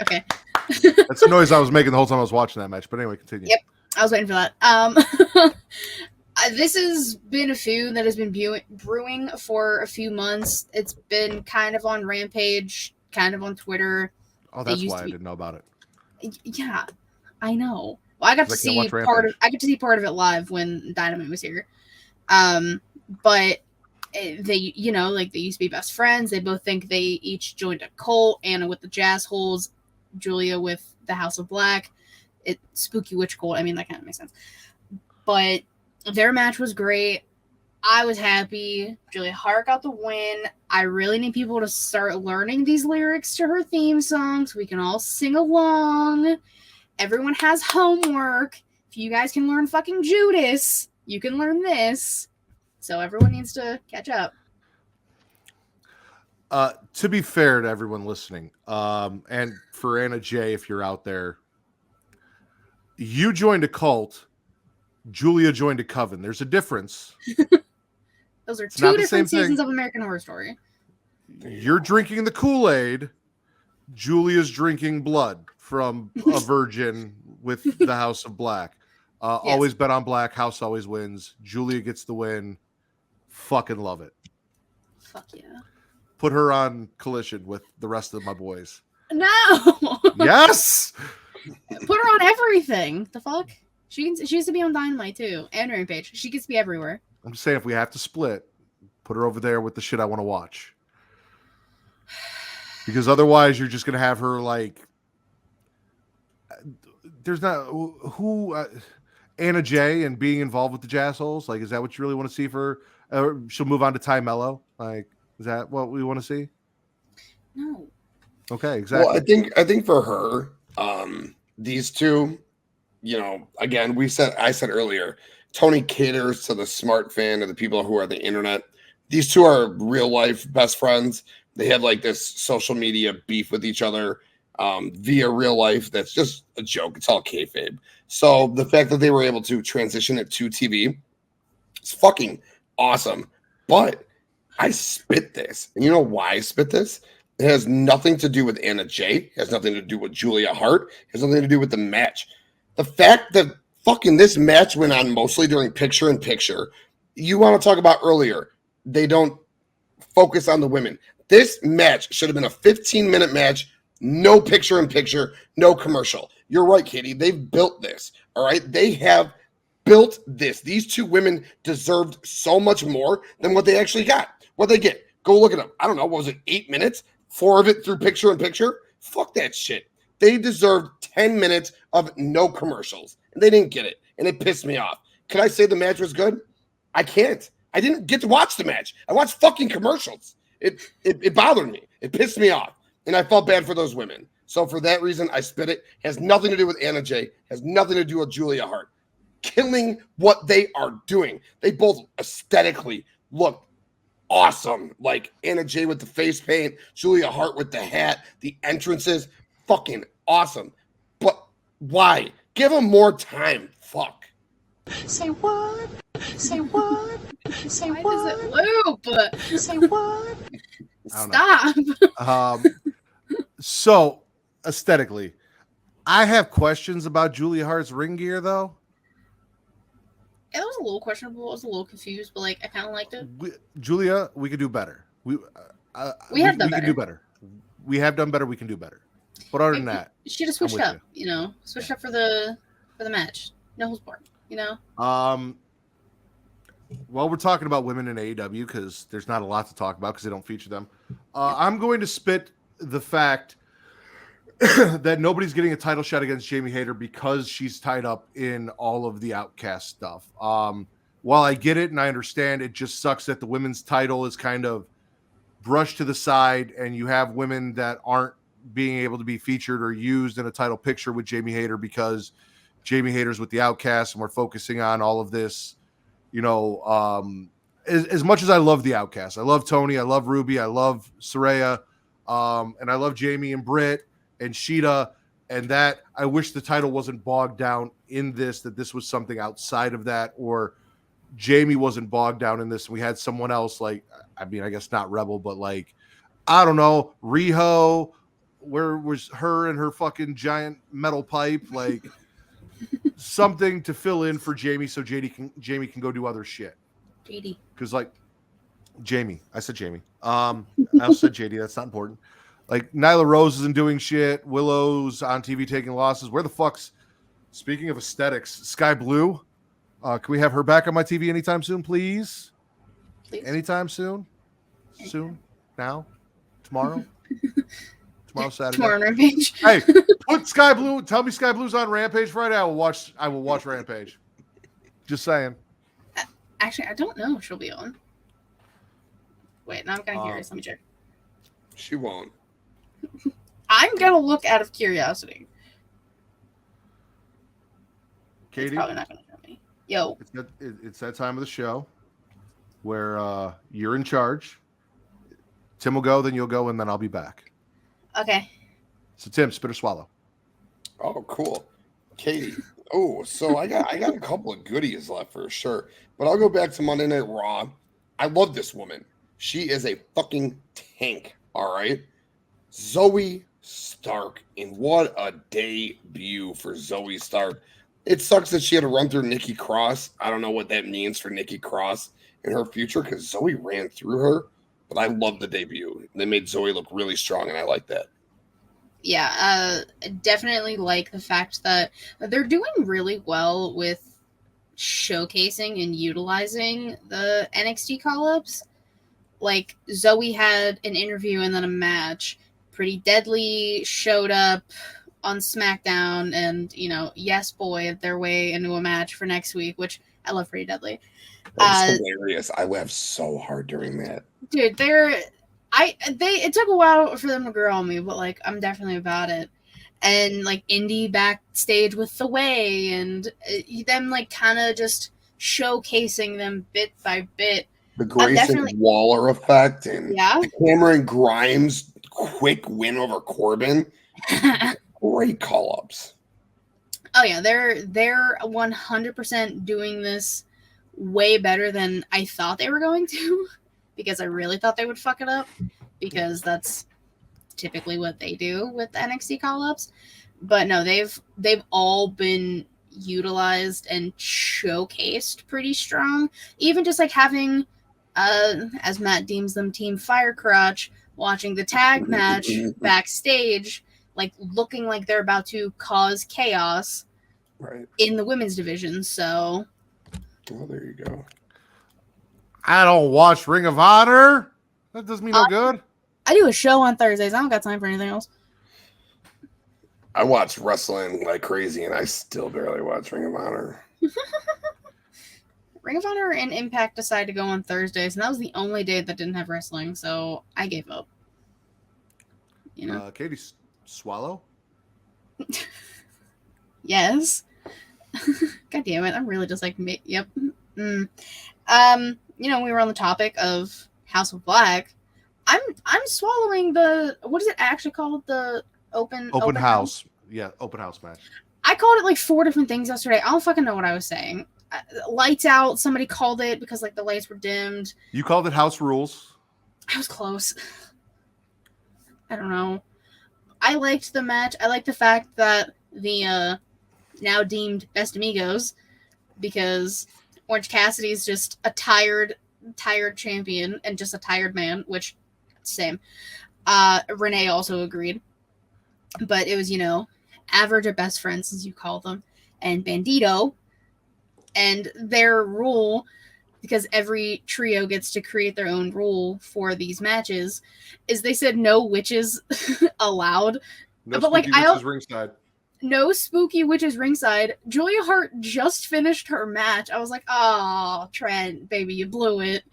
Okay. That's the noise I was making the whole time I was watching that match. But anyway, continue. Yep, I was waiting for that. This has been a feud that has been brewing for a few months. It's been kind of on Rampage, kind of on Twitter. Oh, that's why I didn't know about it. Yeah, I know. Well, I got to see part of it live when Dynamite was here. But they, they used to be best friends. They both think they each joined a cult. Anna with the Jazz Holes, Julia with the House of Black. Spooky witch cult. I mean, that kind of makes sense. But their match was great. I was happy. Julia Hart got the win. I really need people to start learning these lyrics to her theme song so we can all sing along. Everyone has homework. If you guys can learn fucking Judas, you can learn this. So everyone needs to catch up. To be fair to everyone listening, and for Anna Jay, if you're out there, you joined a cult. Julia joined a coven. There's a difference. Those are two different seasons of American Horror Story. You're drinking the Kool-Aid. Julia's drinking blood from a virgin with the House of Black. Yes. Always bet on black. House always wins. Julia gets the win. Fucking love it. Fuck yeah. Put her on Collision with the rest of my boys. No. Yes. Put her on everything. The fuck? She used to be on Dynamite too, and Rampage. She gets to be everywhere. I'm just saying, if we have to split, put her over there with the shit I want to watch. Because otherwise, you're just gonna have her like. There's not Anna Jay and being involved with the Jazz Holes. Like, is that what you really want to see for? She'll move on to Ty Mello. Like, is that what we want to see? No. Okay, exactly. Well, I think for her, these two. Again, I said earlier, Tony caters to the smart fan of the people who are the internet. These two are real life best friends. They had like this social media beef with each other via real life. That's just a joke. It's all kayfabe. So the fact that they were able to transition it to TV is fucking awesome. But I spit this. And you know why I spit this? It has nothing to do with Anna Jay. It has nothing to do with Julia Hart. It has nothing to do with the match. The fact that fucking this match went on mostly during picture-in-picture, you want to talk about earlier, they don't focus on the women. This match should have been a 15-minute match, no picture-in-picture, no commercial. You're right, Katie. They've built this, all right? They have built this. These two women deserved so much more than what they actually got. What they get? Go look at them. I don't know. What was it, 8 minutes? 4 of it through picture-in-picture? Fuck that shit. They deserved 10 minutes of no commercials, and they didn't get it, and it pissed me off. Could I say the match was good? I can't. I didn't get to watch the match. I watched fucking commercials. It bothered me. It pissed me off, and I felt bad for those women. So for that reason, I spit it. Has nothing to do with Anna Jay. Has nothing to do with Julia Hart. Killing what they are doing. They both aesthetically look awesome. Like Anna Jay with the face paint, Julia Hart with the hat, the entrances, fucking awesome. But why? Give them more time. Fuck. Say what? Say what? Say Why what? does it loop? Say what? I don't Stop. So aesthetically, I have questions about Julia Hart's ring gear though. It was a little questionable. I was a little confused, but like I kind of liked it. Julia, we could do better. We have done we can do better. We have done better. We can do better. But other than that, she just switched up. You know, switched up for the match. No holds barred. You know. Well, we're talking about women in AEW because there's not a lot to talk about because they don't feature them. I'm going to spit the fact that nobody's getting a title shot against Jamie Hayter because she's tied up in all of the Outcast stuff. While I get it and I understand, it just sucks that the women's title is kind of brushed to the side and you have women that aren't being able to be featured or used in a title picture with Jamie Hayter because Jamie Hayter's with the Outcast and we're focusing on all of this. You know, as much as I love the Outcast, I love Tony, I love Ruby, I love Saraya, and I love Jamie and Britt and Sheeta, and that I wish the title wasn't bogged down in this, that this was something outside of that, or Jamie wasn't bogged down in this. And we had someone else, like, I mean, I guess not Rebel, but like, I don't know, Riho, where was her and her fucking giant metal pipe, like something to fill in for Jamie so Jamie can go do other shit. JD. Because like Jamie, I said Jamie. I also said JD. That's not important. Like Nyla Rose isn't doing shit. Willow's on TV taking losses. Where the fuck's, speaking of aesthetics, Sky Blue? Can we have her back on my TV anytime soon, please? Anytime soon? Soon? Now? Tomorrow? Tomorrow Saturday. Tomorrow on Rampage. Hey, put Sky Blue. Tell me Sky Blue's on Rampage Friday. I will watch Rampage. Just saying. Actually, I don't know if she'll be on. Wait, now I'm kind of curious. Let me check. She won't. I'm gonna look out of curiosity. Katie, It's probably not gonna tell me. Yo, it's that time of the show where you're in charge. Tim will go, then you'll go, and then I'll be back. okay. So Tim, spit or swallow. Oh, cool. Katie. Oh, so I got a couple of goodies left for sure. But I'll go back to Monday Night Raw. I love this woman. She is a fucking tank. All right. Zoe Stark. And what a debut for Zoe Stark. It sucks that she had to run through Nikki Cross. I don't know what that means for Nikki Cross in her future because Zoe ran through her. But I love the debut. They made Zoe look really strong, and I like that. Yeah, definitely like the fact that they're doing really well with showcasing and utilizing the NXT call-ups. Like, Zoe had an interview and then a match. Pretty Deadly showed up on SmackDown and, you know, Yes Boy their way into a match for next week, which I love Pretty Deadly. That was hilarious. I laughed so hard during that. Dude, it took a while for them to grow on me, but like I'm definitely about it. And like Indy backstage with The Way and them like kind of just showcasing them bit by bit. The Grayson Waller effect and the Cameron Grimes quick win over Corbin. Great call-ups. Oh yeah, they're 100% doing this way better than I thought they were going to, because I really thought they would fuck it up, because that's typically what they do with NXT call-ups. But no, they've all been utilized and showcased pretty strong. Even just like having, as Matt deems them, Team Firecrotch watching the tag match backstage, like looking like they're about to cause chaos in the women's division. So, well, there you go. I don't watch Ring of Honor. That does me no good. I do a show on Thursdays. I don't got time for anything else. I watch wrestling like crazy, and I still barely watch Ring of Honor. Ring of Honor and Impact decided to go on Thursdays, and that was the only day that didn't have wrestling, so I gave up. You know, Katie, swallow? Yes. God damn it! I'm really just like, yep. You know, we were on the topic of House of Black, I'm swallowing the, what is it actually called? The open house. Yeah, open house match. I called it like 4 different things yesterday. I don't fucking know what I was saying. Lights out, somebody called it because like the lights were dimmed. You called it House Rules. I was close. I don't know. I liked the match. I like the fact that the now deemed Best Amigos, because Orange Cassidy is just a tired champion and just a tired man, which same. Renee also agreed. But it was, average or best friends, as you call them, and Bandito, and their rule, because every trio gets to create their own rule for these matches, is they said no witches allowed. No but like witches ringside. No spooky witches ringside. Julia Hart just finished her match. I was like, oh, Trent, baby, you blew it.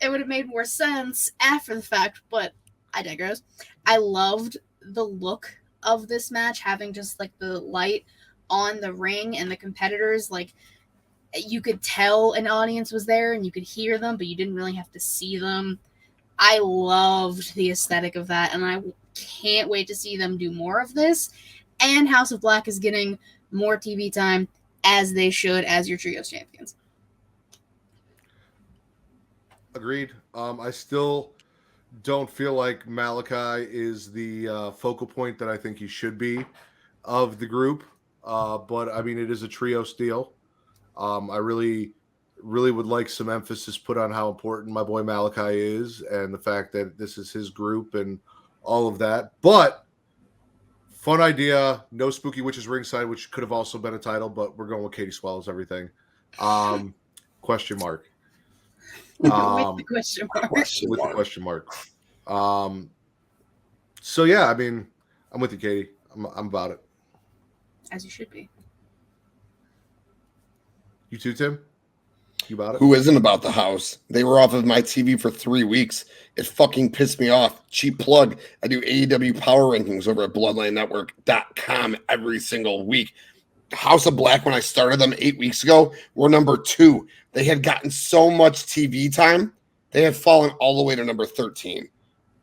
It would have made more sense after the fact, but I digress. I loved the look of this match, having just like the light on the ring and the competitors, like you could tell an audience was there and you could hear them, but you didn't really have to see them. I loved the aesthetic of that, and I can't wait to see them do more of this. And House of Black is getting more TV time, as they should, as your trios champions. Agreed. I still don't feel like Malachi is the focal point that I think he should be of the group. But I mean, it is a trio steal. I really would like some emphasis put on how important my boy Malachi is, and the fact that this is his group and all of that. But fun idea. No spooky witches ringside, which could have also been a title, but we're going with Katie Swallows everything. Question mark. With the question mark. With the question mark. So yeah, I mean, I'm with you, Katie. I'm about it. As you should be. You too, Tim? You about it? Who isn't about the house? They were off of my TV for 3 weeks. It fucking pissed me off. Cheap plug. I do AEW power rankings over at BloodlineNetwork.com every single week. House of Black, when I started them 8 weeks ago, were number 2. They had gotten so much TV time, they had fallen all the way to number 13.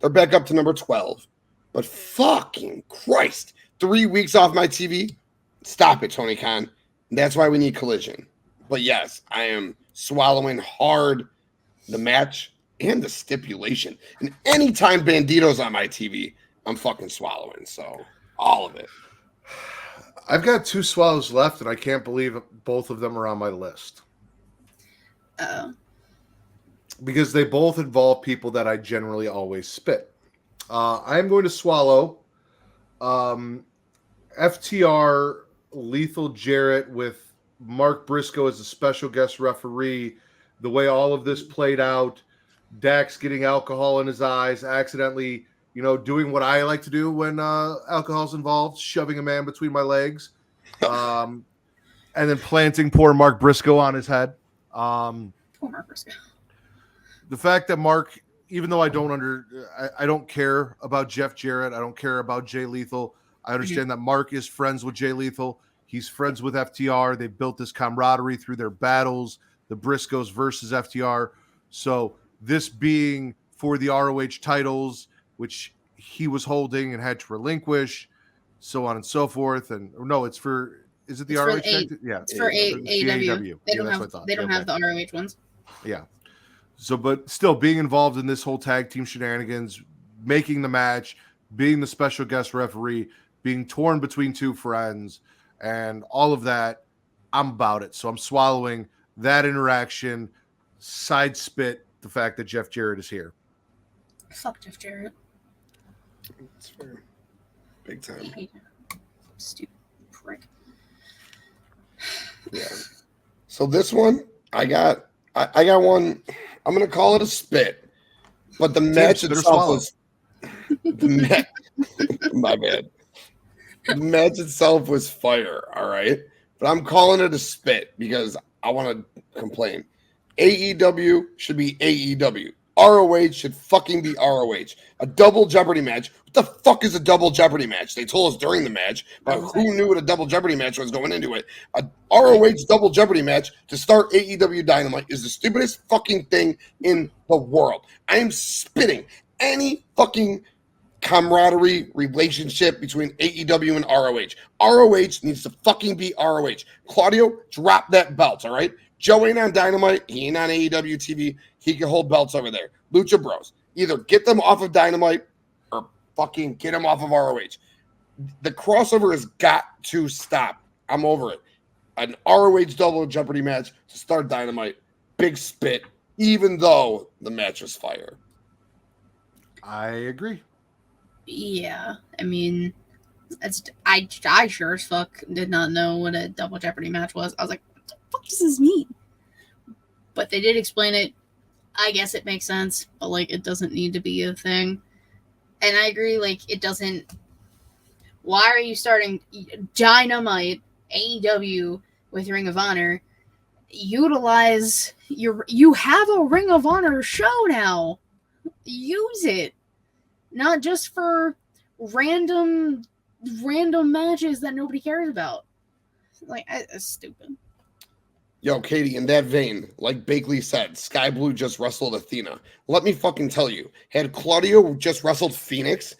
They're back up to number 12. But fucking Christ, 3 weeks off my TV? Stop it, Tony Khan. That's why we need Collision. But yes, I am swallowing hard the match and the stipulation. And anytime Bandito's on my TV, I'm fucking swallowing. So all of it. I've got 2 swallows left, and I can't believe both of them are on my list. Because they both involve people that I generally always spit. I'm going to swallow FTR Lethal Jarrett with Mark Briscoe as a special guest referee. The way all of this played out, Dax getting alcohol in his eyes, accidentally, doing what I like to do when alcohol's involved, shoving a man between my legs, and then planting poor Mark Briscoe on his head. Poor Mark Briscoe. The fact that Mark, even though I don't care about Jeff Jarrett, I don't care about Jay Lethal. I understand that Mark is friends with Jay Lethal. He's friends with FTR. They built this camaraderie through their battles, the Briscoes versus FTR. So this being for the ROH titles, which he was holding and had to relinquish, so on and so forth. And no, it's for, is it the ROH? Yeah, it's for AEW. They don't have the ROH ones. Yeah. So, but still being involved in this whole tag team shenanigans, making the match, being the special guest referee, being torn between 2 friends, and all of that, I'm about it. So I'm swallowing that interaction, side spit the fact that Jeff Jarrett is here. Fuck Jeff Jarrett. It's fair. Big time. I hate him. Stupid prick. Yeah. So this one, I got one. I'm gonna call it a spit, but the match itself was my bad. The match itself was fire, all right? But I'm calling it a spit because I want to complain. AEW should be AEW. ROH should fucking be ROH. A double Jeopardy match. What the fuck is a double Jeopardy match? They told us during the match, but who knew what a double Jeopardy match was going into it? A ROH double Jeopardy match to start AEW Dynamite is the stupidest fucking thing in the world. I am spitting any fucking camaraderie relationship between AEW and ROH. ROH needs to fucking be ROH. Claudio, drop that belt, all right? Joe ain't on Dynamite. He ain't on AEW TV. He can hold belts over there. Lucha Bros. Either get them off of Dynamite or fucking get them off of ROH. The crossover has got to stop. I'm over it. An ROH double Jeopardy match to start Dynamite. Big spit, even though the match was fire. I agree. Yeah, I mean, I sure as fuck did not know what a double Jeopardy match was. I was like, what the fuck does this mean? But they did explain it. I guess it makes sense, but like it doesn't need to be a thing. And I agree, like it doesn't. Why are you starting Dynamite AEW with Ring of Honor? Utilize you have a Ring of Honor show now. Use it. Not just for random matches that nobody cares about. Like, it's stupid. Yo, Katie, in that vein, like Bakley said, Sky Blue just wrestled Athena. Let me fucking tell you, had Claudio just wrestled Phoenix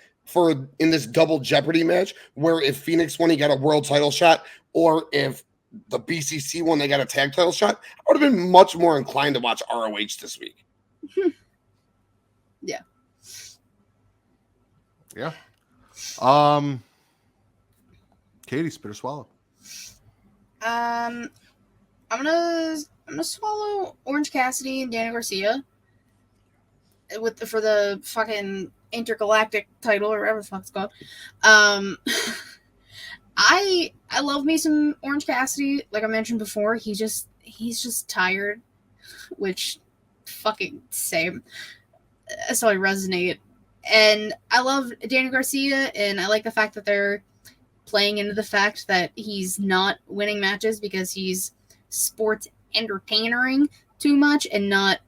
in this double Jeopardy match, where if Phoenix won, he got a world title shot, or if the BCC won, they got a tag title shot, I would have been much more inclined to watch ROH this week. Yeah. Yeah. Katie, spit or swallow. I'm gonna swallow Orange Cassidy and Daniel Garcia for the fucking intergalactic title or whatever the fuck it's called. I love me some Orange Cassidy. Like I mentioned before, he's just tired, which fucking same. So I resonate. And I love Daniel Garcia, and I like the fact that they're playing into the fact that he's not winning matches because he's sports entertaining too much and not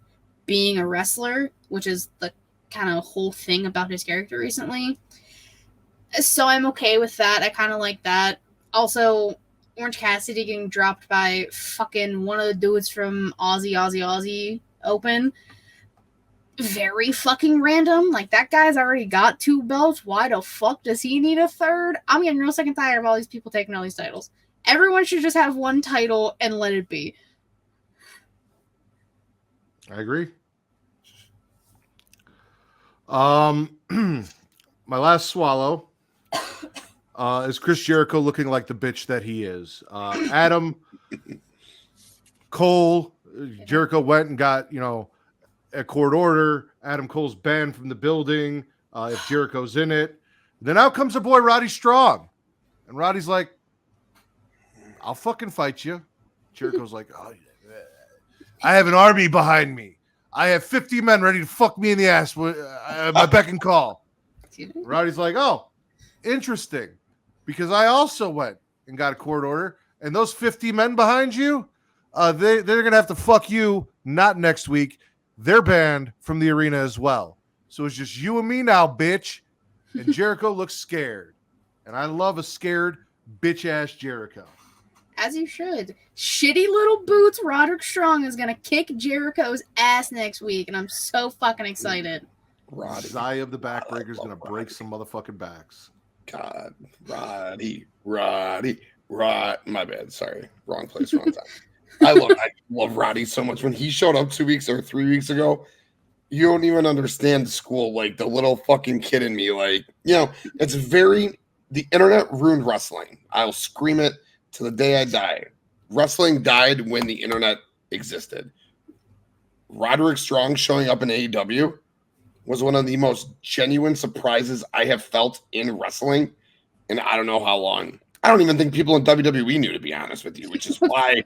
being a wrestler, which is the kind of whole thing about his character recently. So I'm okay with that. I kind of like that. Also, Orange Cassidy getting dropped by fucking one of the dudes from Aussie Open. Very fucking random. Like, that guy's already got 2 belts. Why the fuck does he need a third? I'm getting real sick and tired of all these people taking all these titles. Everyone should just have one title and let it be. I agree. My last swallow is Chris Jericho looking like the bitch that he is. Adam Cole, Jericho went and got, a court order. Adam Cole's banned from the building if Jericho's in it. Then out comes our boy Roddy Strong. And Roddy's like, I'll fucking fight you. Jericho's like, oh, I have an army behind me. I have 50 men ready to fuck me in the ass with my beck and call. Roddy's like, oh, interesting. Because I also went and got a court order. And those 50 men behind you, they're going to have to fuck you, not next week. They're banned from the arena as well. So it's just you and me now, bitch. And Jericho looks scared. And I love a scared bitch-ass Jericho. As you should. Shitty little boots Roderick Strong is going to kick Jericho's ass next week. And I'm so fucking excited. Zaya of the Backbreaker is going to break some motherfucking backs. God. Roddy. My bad. Sorry. Wrong place, wrong time. I love Roddy so much. When he showed up 2 weeks or 3 weeks ago, you don't even understand school. Like, the little fucking kid in me, like, it's the internet ruined wrestling. I'll scream it to the day I die. Wrestling died when the internet existed. Roderick Strong showing up in AEW was one of the most genuine surprises I have felt in wrestling in I don't know how long. I don't even think people in WWE knew, to be honest with you, which is why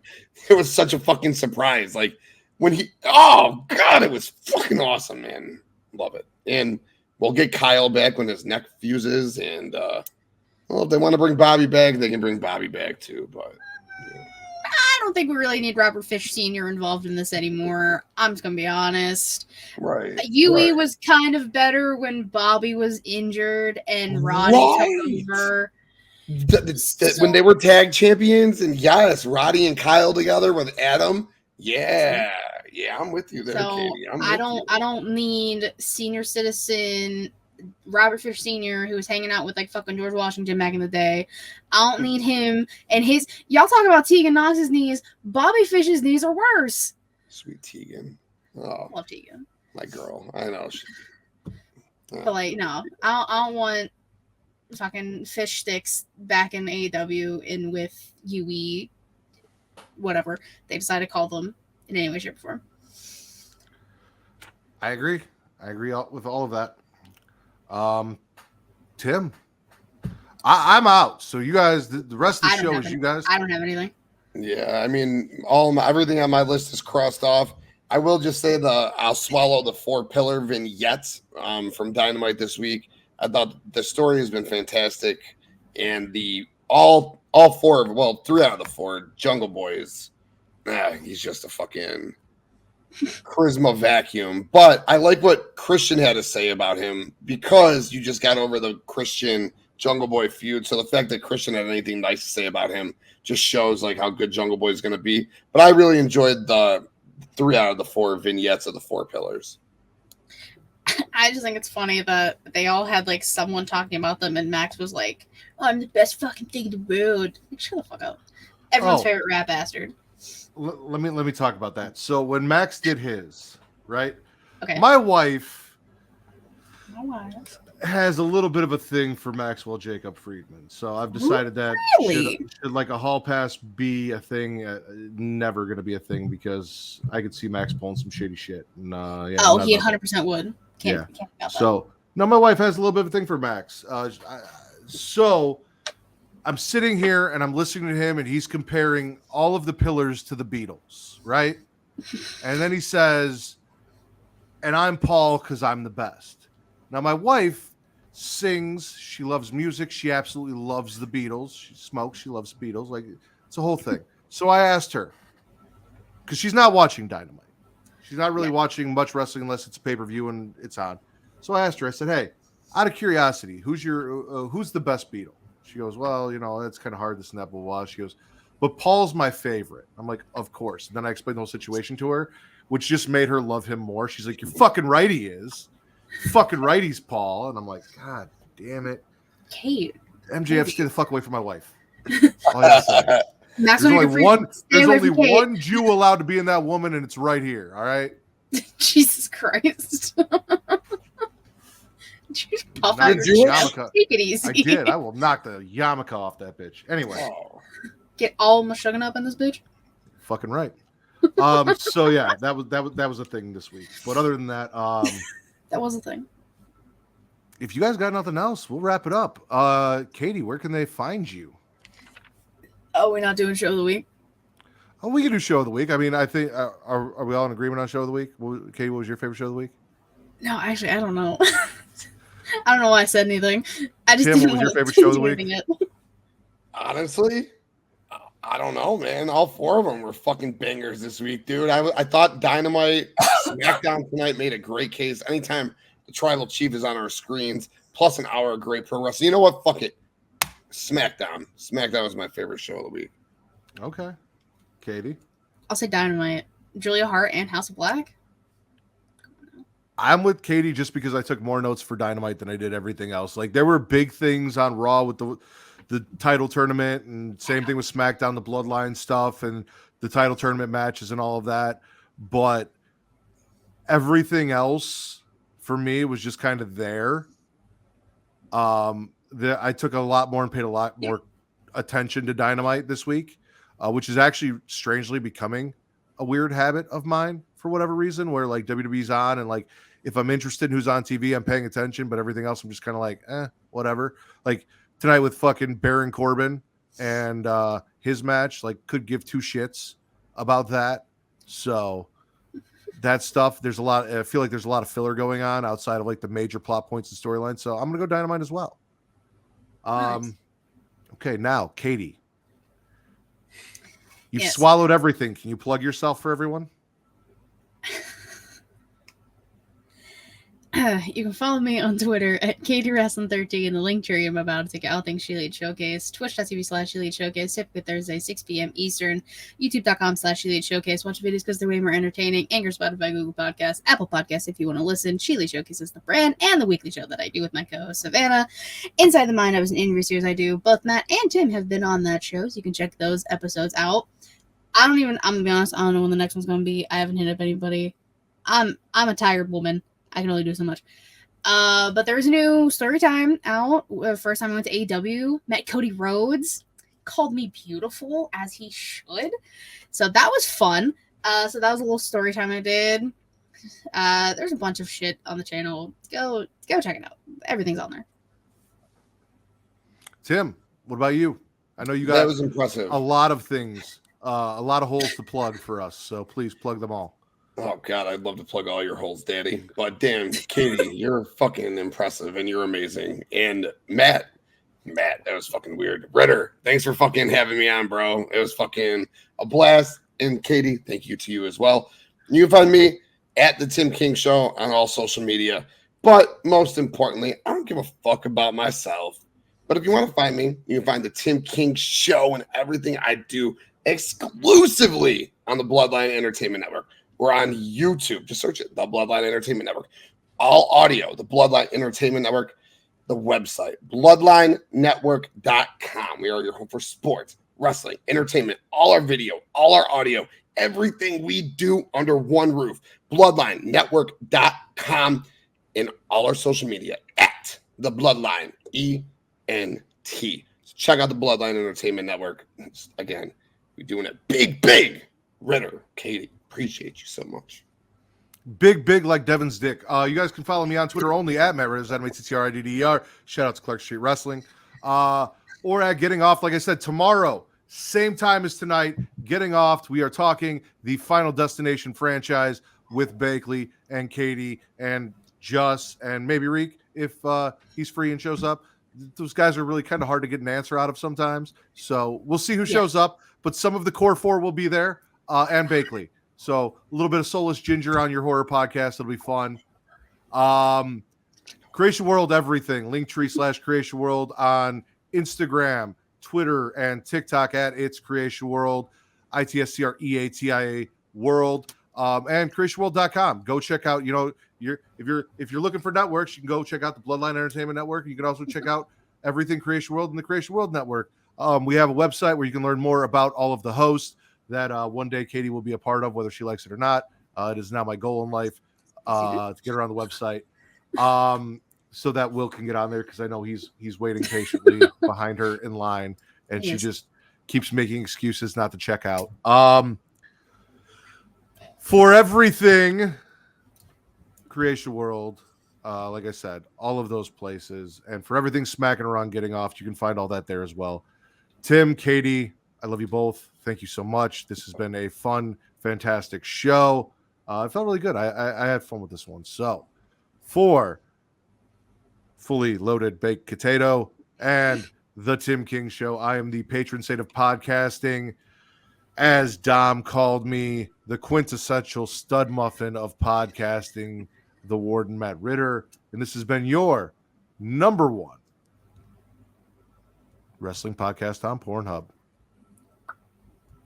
it was such a fucking surprise. Like, when oh, God, it was fucking awesome, man. Love it. And we'll get Kyle back when his neck fuses. And, if they want to bring Bobby back, they can bring Bobby back, too. But I don't think we really need Robert Fish Sr. involved in this anymore. I'm just gonna be honest. Right. Yui right. was kind of better when Bobby was injured and Roddy Right. took over. When they were tag champions, and yes, Roddy and Kyle together with Adam. Yeah, I'm with you there, So Katie. I don't need senior citizen Robert Fish Sr. who was hanging out with like fucking George Washington back in the day. I don't need him and his. Y'all talk about Tegan Knox's knees. Bobby Fish's knees are worse. Sweet Tegan. Oh, Love Tegan, my girl. I know. but like no, I don't want fucking fish sticks back in AEW and with UE, whatever they decide to call them in any way, shape, or form. I agree with all of that. Tim, I'm out. So you guys, the rest of the show is you guys. I don't have anything. Yeah, I mean, everything on my list is crossed off. I will just say I'll swallow the 4-pillar vignettes from Dynamite this week. I thought the story has been fantastic, and all 3 out of the 4 Jungle Boys. He's just a fucking charisma vacuum. But I like what Christian had to say about him, because you just got over the Christian Jungle Boy feud. So the fact that Christian had anything nice to say about him just shows like how good Jungle Boy is going to be. But I really enjoyed the 3 out of the 4 vignettes of the 4 pillars. I just think it's funny that they all had like someone talking about them, and Max was like, oh, "I'm the best fucking thing in the world." Like, shut the fuck up. Everyone's favorite rap bastard. Let me talk about that. So when Max did his, right? Okay. My wife has a little bit of a thing for Maxwell Jacob Friedman. So I've decided that should like a hall pass be a thing, never going to be a thing, because I could see Max pulling some shitty shit. And, he 100% would. Can't that. So no, my wife has a little bit of a thing for Max. So I'm sitting here and I'm listening to him, and he's comparing all of the pillars to the Beatles, right? And then he says, "And I'm Paul because I'm the best." Now, my wife sings. She loves music. She absolutely loves the Beatles. She smokes. She loves Beatles. Like, it's a whole thing. So I asked her, because she's not watching Dynamite. She's not really watching much wrestling unless it's a pay-per-view and it's on. So I asked her, I said, "Hey, out of curiosity, who's the best Beatle?" She goes, "Well, that's kind of hard, this and that, blah, blah, blah." She goes, "But Paul's my favorite." I'm like, "Of course." And then I explained the whole situation to her, which just made her love him more. She's like, "You're fucking right, he is. Fucking right, he's Paul." And I'm like, "God damn it. Kate. MJF, stay the fuck away from my wife." All I gotta say. There's only one Jew allowed to be in that woman, and it's right here. All right. Jesus Christ. Take it easy. I did. I will knock the yarmulke off that bitch. Anyway. Get all Meshuggah up in this bitch. Fucking right. So yeah, that was a thing this week. But other than that, that was a thing. If you guys got nothing else, we'll wrap it up. Katie, where can they find you? Oh, we're not doing show of the week? Oh, we can do show of the week. I mean, I think are we all in agreement on show of the week? Katie, what was your favorite show of the week? No, actually, I don't know. I don't know why I said anything. I just Tim, didn't what was your favorite show of the week? Honestly, I don't know, man. All 4 of them were fucking bangers this week, dude. I thought Dynamite, SmackDown tonight made a great case. Anytime the Tribal Chief is on our screens, plus an hour of great pro wrestling. You know what? Fuck it. SmackDown. SmackDown was my favorite show of the week. Okay. Katie? I'll say Dynamite. Julia Hart and House of Black. I'm with Katie just because I took more notes for Dynamite than I did everything else. Like, there were big things on Raw with the title tournament, and same thing with SmackDown, the Bloodline stuff and the title tournament matches and all of that. But everything else for me was just kind of there. I took a lot more and paid a lot more attention to Dynamite this week, which is actually strangely becoming a weird habit of mine for whatever reason, where like WWE's on, and like if I'm interested in who's on TV, I'm paying attention, but everything else I'm just kind of like, whatever. Like tonight with fucking Baron Corbin and his match, like could give 2 shits about that. So that stuff, there's a lot. I feel like there's a lot of filler going on outside of like the major plot points and storylines. So I'm gonna go Dynamite as well. Nice. Okay, now Katie. You've Yes. swallowed everything. Can you plug yourself for everyone? You can follow me on Twitter at KatieWrestling13. The link tree I'm about to take out. Thanks, She Lead Showcase. Twitch.tv/She Lead Showcase. Typically Thursday, 6 p.m. Eastern. YouTube.com/She Lead Showcase. Watch videos because they're way more entertaining. Anchor, Spotify, Google Podcasts, Apple Podcasts if you want to listen. She Lead Showcase is the brand and the weekly show that I do with my co-host Savannah. Inside the Mind, I was an interview series I do. Both Matt and Tim have been on that show, so you can check those episodes out. I'm gonna be honest, I don't know when the next one's gonna be. I haven't hit up anybody. I'm a tired woman. I can only do so much. But there's a new story time out. First time I went to AEW, met Cody Rhodes, called me beautiful as he should. So that was fun. So that was a little story time I did. There's a bunch of shit on the channel. Go check it out. Everything's on there. Tim, what about you? I know you got That was impressive. a lot of things, a lot of holes to plug for us. So please plug them all. Oh God, I'd love to plug all your holes, Daddy. But damn, Katie, you're fucking impressive and you're amazing. And Matt, that was fucking weird. Ritter, thanks for fucking having me on, bro. It was fucking a blast. And Katie, thank you to you as well. You can find me at the Tim King Show on all social media. But most importantly, I don't give a fuck about myself. But if you want to find me, you can find the Tim King Show and everything I do exclusively on the Bloodline Entertainment Network. We're on YouTube. Just search it, the Bloodline Entertainment Network. All audio, the Bloodline Entertainment Network, the website, bloodlinenetwork.com. We are your home for sports, wrestling, entertainment, all our video, all our audio, everything we do under one roof. Bloodlinenetwork.com and all our social media at the Bloodline ENT. So check out the Bloodline Entertainment Network. Again, we're doing it big. Ritter, Katie. Appreciate you so much. Big like Devin's dick. You guys can follow me on Twitter only at Matt Ridders, MATTRIDDER. Shout out to Clark Street Wrestling. Or at Getting Off, like I said, tomorrow, same time as tonight, Getting Off. We are talking the Final Destination franchise with Bakley and Katie and Juss and maybe Reek if he's free and shows up. Those guys are really kind of hard to get an answer out of sometimes. So we'll see who shows up. But some of the core four will be there and Bakley. So a little bit of Soulless Ginger on your horror podcast. It'll be fun. Creation World Everything. Linktree/Creation World on Instagram, Twitter, and TikTok at It's Creation World. ITSCREATIA World. And creationworld.com. Go check out, if you're looking for networks, you can go check out the Bloodline Entertainment Network. You can also check out everything Creation World and the Creation World Network. We have a website where you can learn more about all of the hosts that one day Katie will be a part of, whether she likes it or not. It is now my goal in life to get her on the website so that Will can get on there because I know he's waiting patiently behind her in line, and she just keeps making excuses not to check out. For everything Creation World, like I said, all of those places, and for everything Smackin' It Raw Getting Off, you can find all that there as well. Tim, Katie, I love you both. Thank you so much. This has been a fun, fantastic show. It felt really good. I had fun with this one. So, for Fully Loaded Baked Potato and the Tim King Show, I am the patron saint of podcasting. As Dom called me, the quintessential stud muffin of podcasting, the Warden Matt Ritter. And this has been your number one wrestling podcast on Pornhub.